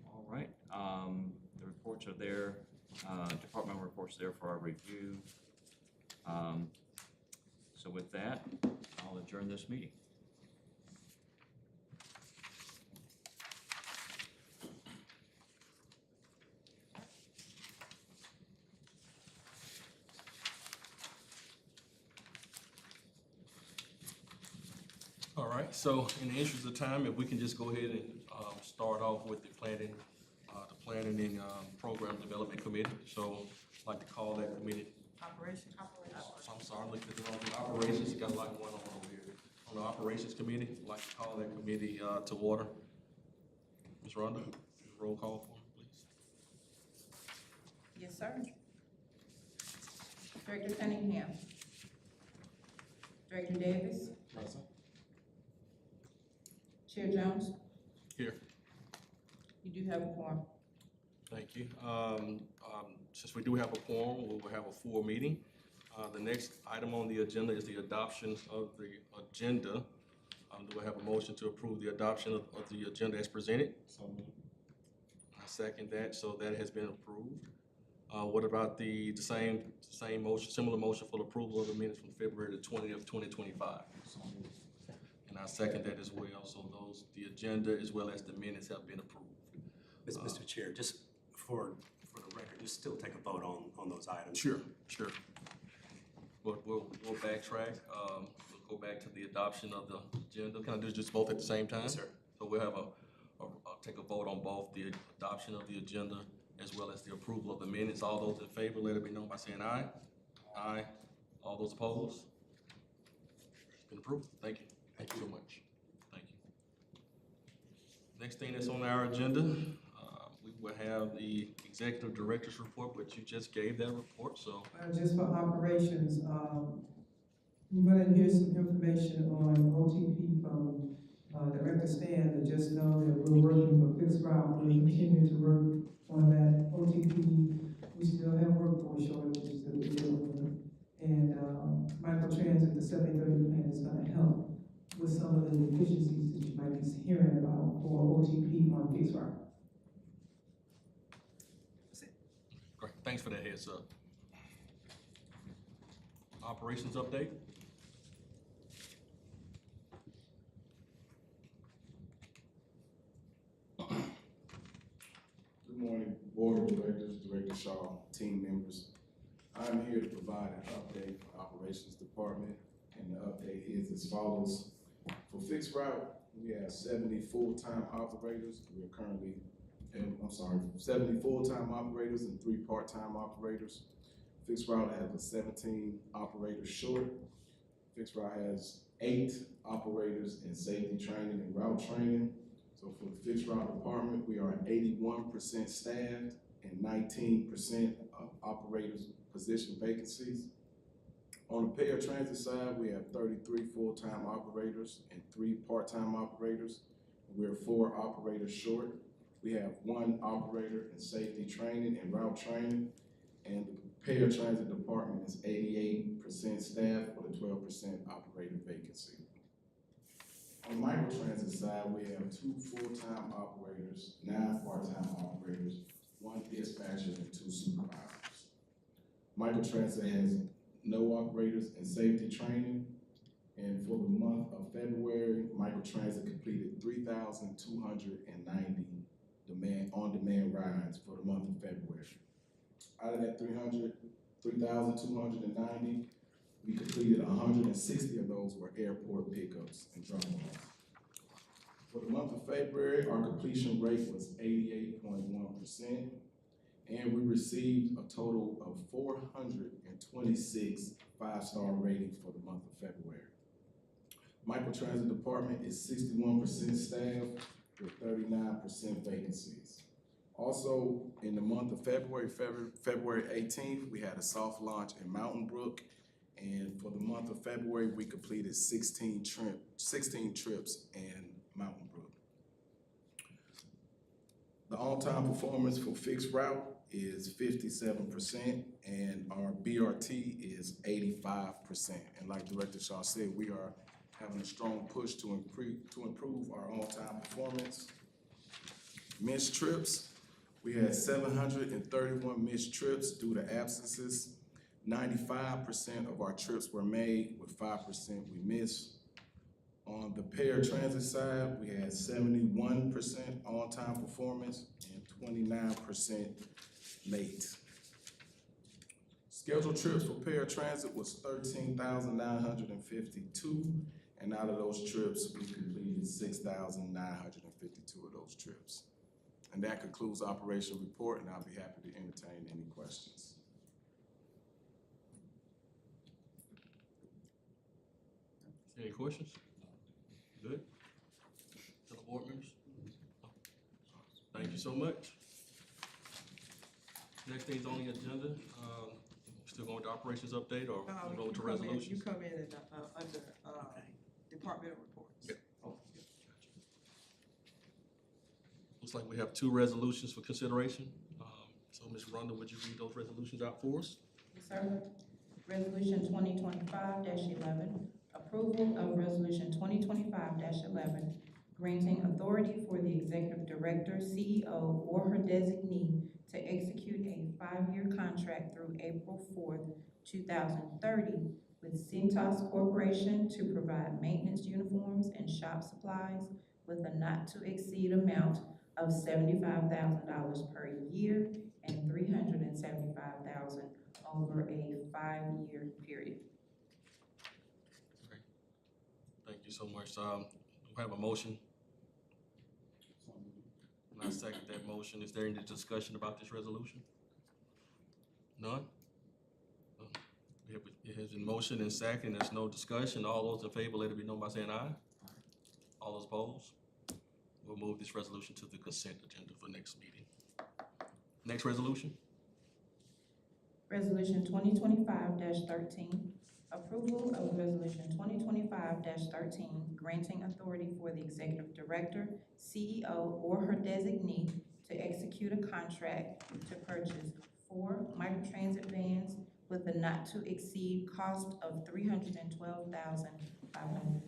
All right. The reports are there. Departmental reports are there for our review. So with that, I'll adjourn this meeting. All right, so in the interest of time, if we can just go ahead and start off with the planning and program development committee. So I'd like to call that committee. Operations. I'm sorry, I'm looking at the wrong operations. Got a lot going on over here. On the operations committee, I'd like to call that committee to order. Ms. Rhonda, roll call for me, please. Yes, sir. Director Cunningham. Director Davis. Present. Chair Jones. Here. You do have a quorum. Thank you. Since we do have a quorum, we will have a full meeting. The next item on the agenda is the adoption of the agenda. Do I have a motion to approve the adoption of the agenda as presented? So I second that, so that has been approved. What about the same motion, similar motion for the approval of the minutes from February the 20th, 2025? And I second that as well. So the agenda as well as the minutes have been approved. Mr. Chair, just for the record, just still take a vote on those items. Sure. But we'll backtrack. We'll go back to the adoption of the agenda. Can I do just both at the same time? Yes, sir. So we'll have take a vote on both the adoption of the agenda as well as the approval of the minutes. All those in favor, let it be known by saying aye. Aye. All those opposed? It's been approved. Thank you. Thank you so much. Thank you. Next thing that's on our agenda, we will have the executive director's report, but you just gave that report, so. Just for operations, you're gonna hear some information on OTP from, Director Stan, but just know that we're working for fixed route, we'll continue to work on that OTP. We still have workforce shortages that we're dealing with. And, microtransit, the 70/30 plan is gonna help with some of the deficiencies that you might be hearing about for OTP on fixed route. Great, thanks for that heads up. Operations update? Good morning, Board of Directors, Director Shaw, team members. I'm here to provide an update for Operations Department, and the update is as follows. For fixed route, we have 70 full-time operators. We are currently, 70 full-time operators and 3 part-time operators. Fixed route has a 17 operators short. Fixed route has 8 operators in safety training and route training. So for the fixed route department, we are 81% staffed and 19% of operators position vacancies. On the paratransit side, we have 33 full-time operators and 3 part-time operators. We're 4 operators short. We have 1 operator in safety training and route training, and the paratransit department is 88% staffed with a 12% operator vacancy. On the microtransit side, we have 2 full-time operators, 9 part-time operators, 1 dispatcher, and 2 supervisors. Microtransit has no operators in safety training, and for the month of February, microtransit completed 3,290 on-demand rides for the month of February. Out of that 3,290, we completed 160 of those were airport pickups and drop-offs. For the month of February, our completion rate was 88.1%, and we received a total of 426 5-star ratings for the month of February. Microtransit department is 61% staffed with 39% vacancies. Also, in the month of February 18th, we had a soft launch in Mountain Brook. And for the month of February, we completed 16 trips in Mountain Brook. The on-time performance for fixed route is 57%, and our BRT is 85%. And like Director Shaw said, we are having a strong push to improve our on-time performance. Missed trips, we had 731 missed trips due to absences. 95% of our trips were made, with 5% we missed. On the paratransit side, we had 71% on-time performance and 29% late. Scheduled trips for paratransit was 13,952, and out of those trips, we completed 6,952 of those trips. And that concludes Operation Report, and I'll be happy to entertain any questions. Any questions? Good? Fellow board members? Thank you so much. Next thing's on the agenda, still going to operations update or go to resolutions? You come in and, under, departmental reports. Yeah. Looks like we have 2 resolutions for consideration. So Ms. Rhonda, would you read those resolutions out for us? Yes, sir. Resolution 2025-11, approval of Resolution 2025-11, granting authority for the Executive Director, CEO, or her designee to execute a 5-year contract through April 4th, 2030 with Cintas Corporation to provide maintenance uniforms and shop supplies with a not-to-exceed amount of $75,000 per year and $375,000 over a 5-year period. you so much. We have a motion. And I second that motion. Is there any discussion about this resolution? None? It has been motion and second. There's no discussion. All those in favor, let it be known by saying aye. All those opposed? We'll move this resolution to the consent agenda for next meeting. Next resolution? Resolution 2025-13, approval of resolution 2025-13, granting authority for the executive director, CEO, or her designee to execute a contract to purchase 4 microtransit vans with a not-to-exceed cost of $312,500.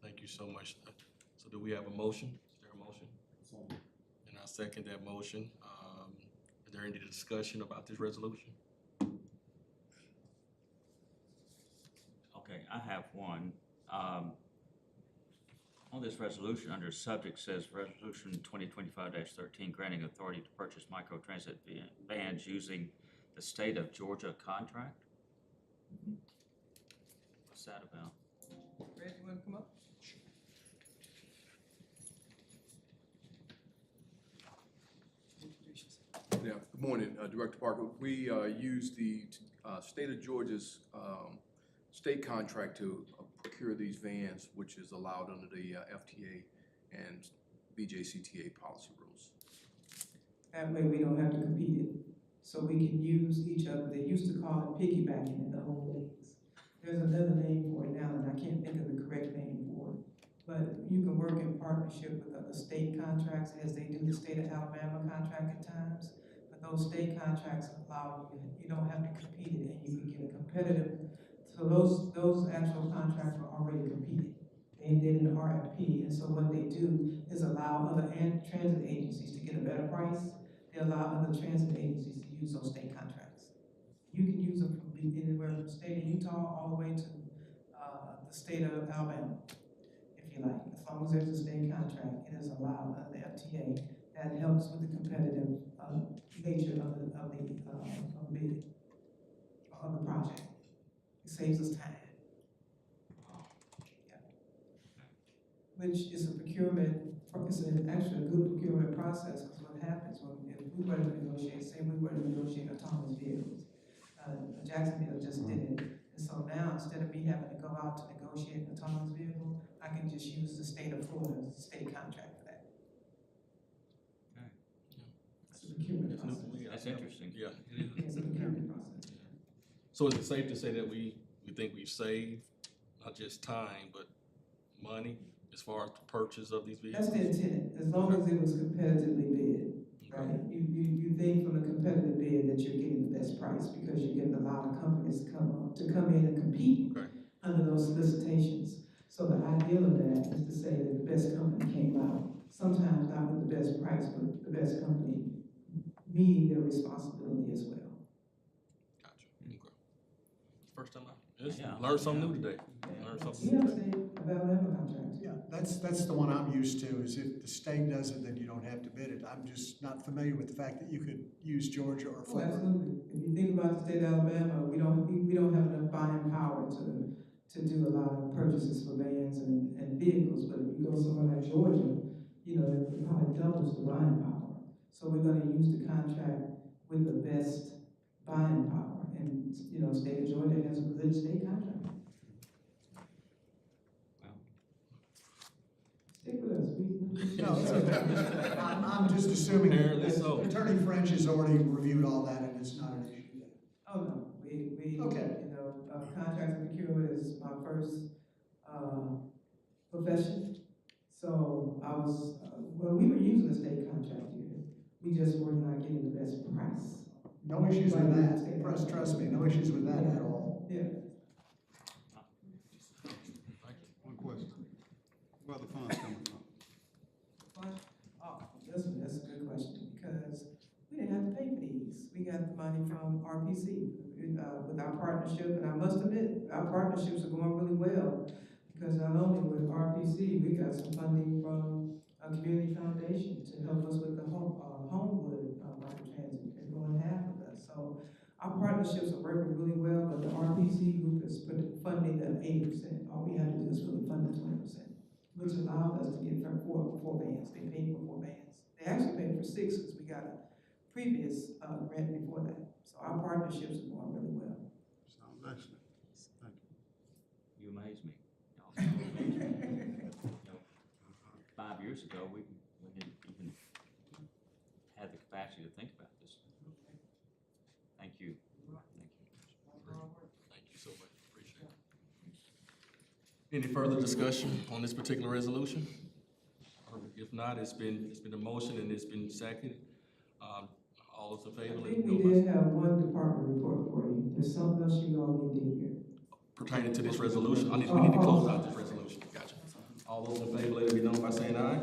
Thank you so much. So do we have a motion? Is there a motion? And I second that motion. Is there any discussion about this resolution? Okay, I have one. On this resolution, under subject says Resolution 2025-13, granting authority to purchase microtransit vans using the state of Georgia contract. What's that about? Red, you wanna come up? Yeah, good morning, Director Parker. We use the state of Georgia's state contract to procure these vans, which is allowed under the FTA and BJCTA policy rules. That way we don't have to compete it. So we can use each other. They used to call it piggybacking in the old days. There's another name for it now, and I can't think of the correct name for it. But you can work in partnership with other state contracts as they do the state of Alabama contract at times. But those state contracts allow you don't have to compete it, and you can get a competitive. So those actual contracts were already competed. They did an RFP, and so what they do is allow other transit agencies to get a better price. They allow other transit agencies to use those state contracts. You can use them from anywhere from the state of Utah all the way to the state of Alabama, if you like. As long as there's a state contract, it is allowed under the FTA. That helps with the competitive nature of the bid, of the project. It saves us time. Yeah. Which is a procurement, it's actually a good procurement process, because what happens when, if we were to negotiate, say we were to negotiate autonomous vehicles, Jacksonville just did it, and so now, instead of me having to go out to negotiate an autonomous vehicle, I can just use the state of Florida's state contract for that. Okay. It's a procurement process. That's interesting. Yeah. It's a procurement process. So is it safe to say that we think we've saved not just time, but money as far as the purchase of these vehicles? That's the intent, as long as it was competitively bid, right? You think from a competitive bid that you're getting the best price, because you're getting a lot of companies to come in and compete under those solicitations. So the ideal of that is to say that the best company came out, sometimes not with the best price, but the best company meeting their responsibility as well. Gotcha. Okay. First time out. Just Yeah. learned something new today. Learned something You new know, today. state of Alabama contract. Yeah, that's the one I'm used to, is if the state does it, then you don't have to bid it. I'm just not familiar with the fact that you could use Georgia or Oh, Florida. absolutely. If you think about the state of Alabama, we don't have enough buying power to do a lot of purchases for vans and vehicles. But if you go somewhere like Georgia, it probably doubles the buying power. So we're gonna use the contract with the best buying power. And, state of Georgia has a good state contract. Stick with us. No, it's okay. I'm just assuming Apparently that so. Attorney French has already reviewed all that, and it's not an issue yet. Oh, no, we, Okay. contracts and procurement is my first, profession. So I was, we were using a state contract here. We just were not getting the best price. No issues with that. Trust me, no issues with that at all. Yeah. One question. Where are the funds coming from? Oh, that's a good question, because we didn't have to pay for these. We got the money from RPC, with our partnership, and I must admit, our partnerships are going really well, because not only with RPC, we got some funding from a community foundation to help us with the Homewood microtransit. They're going half of us. So Our partnerships are working really well, but the RPC group is funding them 80%. All we have to do is really fund the 20%, which allowed us to get from four bands. They paid for 4 bands. They actually paid for 6 because we got a previous grant before that. So our partnerships are going really well. Sounds excellent. Thank you. You amaze me. Y'all so amaze me. You know, 5 years ago, we didn't even have the capacity to think about this. Thank you. Thank you. Thank you so much, appreciate it. Any further discussion on this particular resolution? Or if not, it's been a motion and it's been seconded. All those in favor? I let think me we know by- did have one department report for you. There's something else you all need to hear. Pertaining to this resolution, we need to close out this resolution, gotcha. All those in favor, let it be known by saying aye.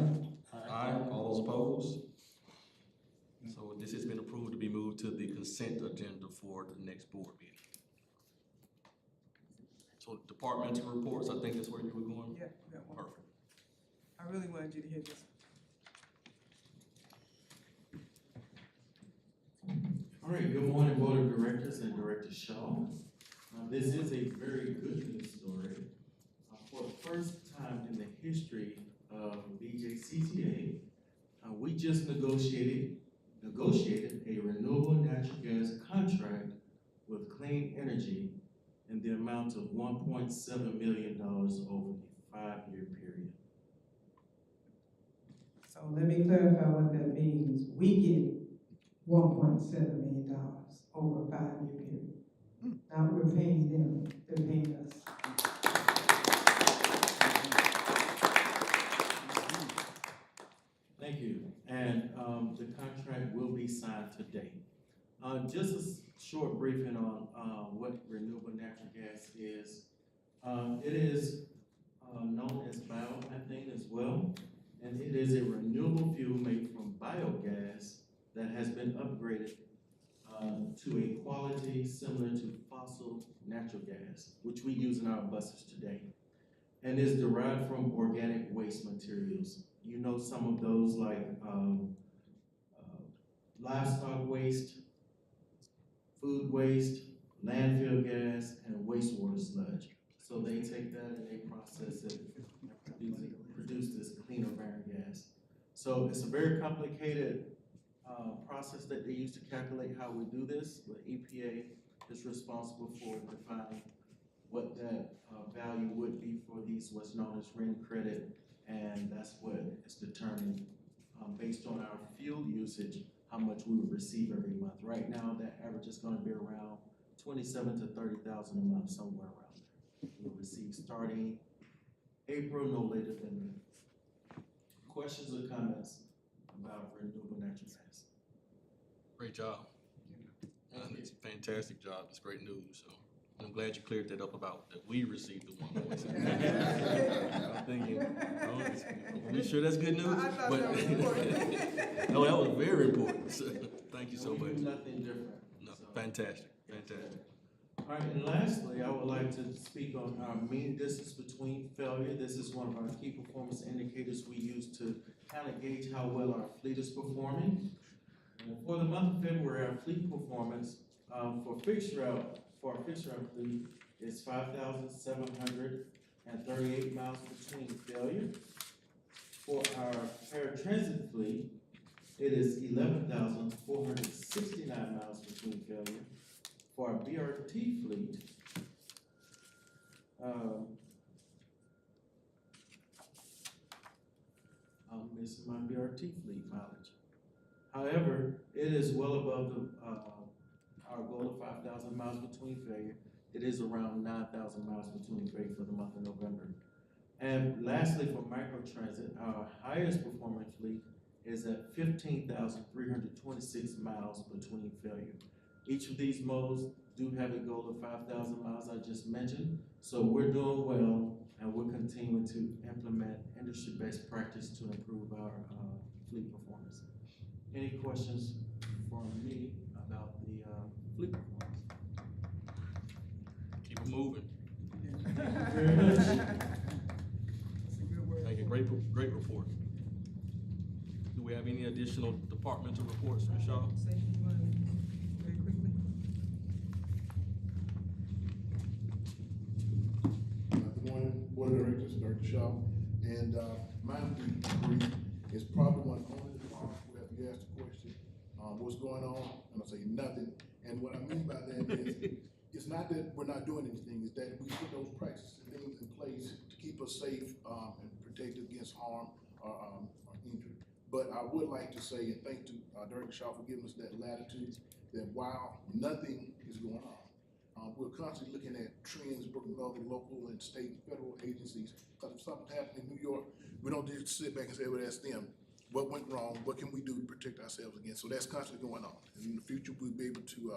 Aye, all those opposed? So this has been approved to be moved to the consent agenda for the next board meeting. So departmental reports, I think that's where you were going? Yeah, we got one. Perfect. I really wanted you to hear this. All right, good morning, Board of Directors and Director Shaw. This is a very good news story. For the first time in the history of BJCTA, we just negotiated a renewable natural gas contract with Clean Energy in the amount of $1.7 million over a 5-year period. So let me clarify what that means. We get $1.7 million over a 5-year period. Now we're paying them, they're paying us. Thank you. And the contract will be signed today. Just a short briefing on what renewable natural gas is. It is known as biomethane as well, and it is a renewable fuel made from biogas that has been upgraded to a quality similar to fossil natural gas, which we use in our buses today, and is derived from organic waste materials. You know some of those like livestock waste, food waste, landfill gas, and wastewater sludge. So they take that and they process it and produce this cleaner burn gas. So it's a very complicated process that they use to calculate how we do this. The EPA is responsible for defining what that value would be for these, what's known as RIN credit, and that's what is determined based on our fuel usage, how much we would receive every month. Right now, that average is going to be around $27,000 to $30,000 a month, somewhere around there. We'll receive starting April, no later than May. Questions or comments about renewable natural gas? Great job. It's a fantastic job, it's great news, so I'm glad you cleared that up about that we received the $1.7. I'm thinking, are we sure that's good news? I thought that was important. No, that was very important, so, thank you so We much. do nothing different. No, So- fantastic, fantastic. All right, and lastly, I would like to speak on our mean distance between failure. This is one of our key performance indicators we use to kind of gauge how well our fleet is performing. And for the month of February, our fleet performance for our fixed route fleet is 5,738 miles between failure. For our paratransit fleet, it is 11,469 miles between failure. For our BRT fleet, I'm missing my BRT fleet mileage. However, it is well above our goal of 5,000 miles between failure. It is around 9,000 miles between failure for the month of November. And lastly, for microtransit, our highest performing fleet is at 15,326 miles between failure. Each of these modes do have a goal of 5,000 miles I just mentioned, so we're doing well and we're continuing to implement industry best practice to improve our fleet performance. Any questions from me about the fleet performance? Keep it moving. Thank you very much. That's a good word. Thank you, great report. Do we have any additional departmental reports, Ms. Shaw? Say you want to very quickly. Board of Directors, Director Shaw, and, mine will be brief. It's probably one only department where if you ask the question, what's going on, and I'll say nothing. And what I mean by that is, it's not that we're not doing anything, it's that we put those practices and things in place to keep us safe, and protected against harm or injury. But I would like to say, and thank to, Director Shaw for giving us that latitude, that while nothing is going on, we're constantly looking at trends, working with other local and state and federal agencies. Because if something happened in New York, we don't just sit back and say, well, that's them. What went wrong? What can we do to protect ourselves against? So that's constantly going on. And in the future, we'll be able to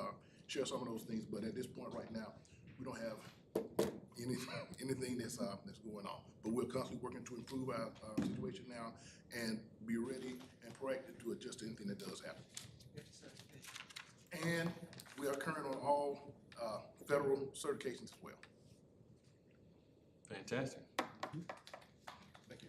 share some of those things. But at this point right now, we don't have anything that's going on. But we're constantly working to improve our situation now and be ready and proactive to adjust to anything that does happen. And we are current on all federal certifications as well. Fantastic. Thank you.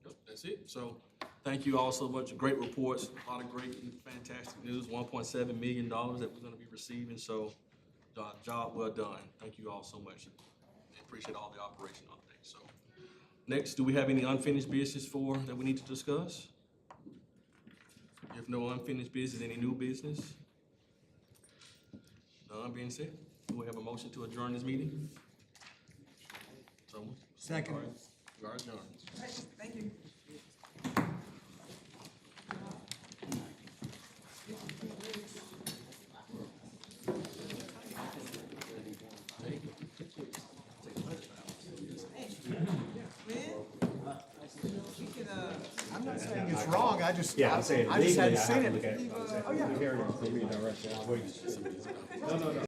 Yep, that's it. So thank you all so much. Great reports, a lot of great and fantastic news, $1.7 million that we're gonna be receiving. So job well done. Thank you all so much. I appreciate all the operation updates. So next, do we have any unfinished business that we need to discuss? If no unfinished business, any new business? None being said, do we have a motion to adjourn this meeting? Someone? Second. All right, we are adjourned. Thank you. I'm not saying it's wrong, I just, Yeah, I'm saying I just legally, hadn't I seen have to it. look at. Oh, yeah. Hearing from me directly. No.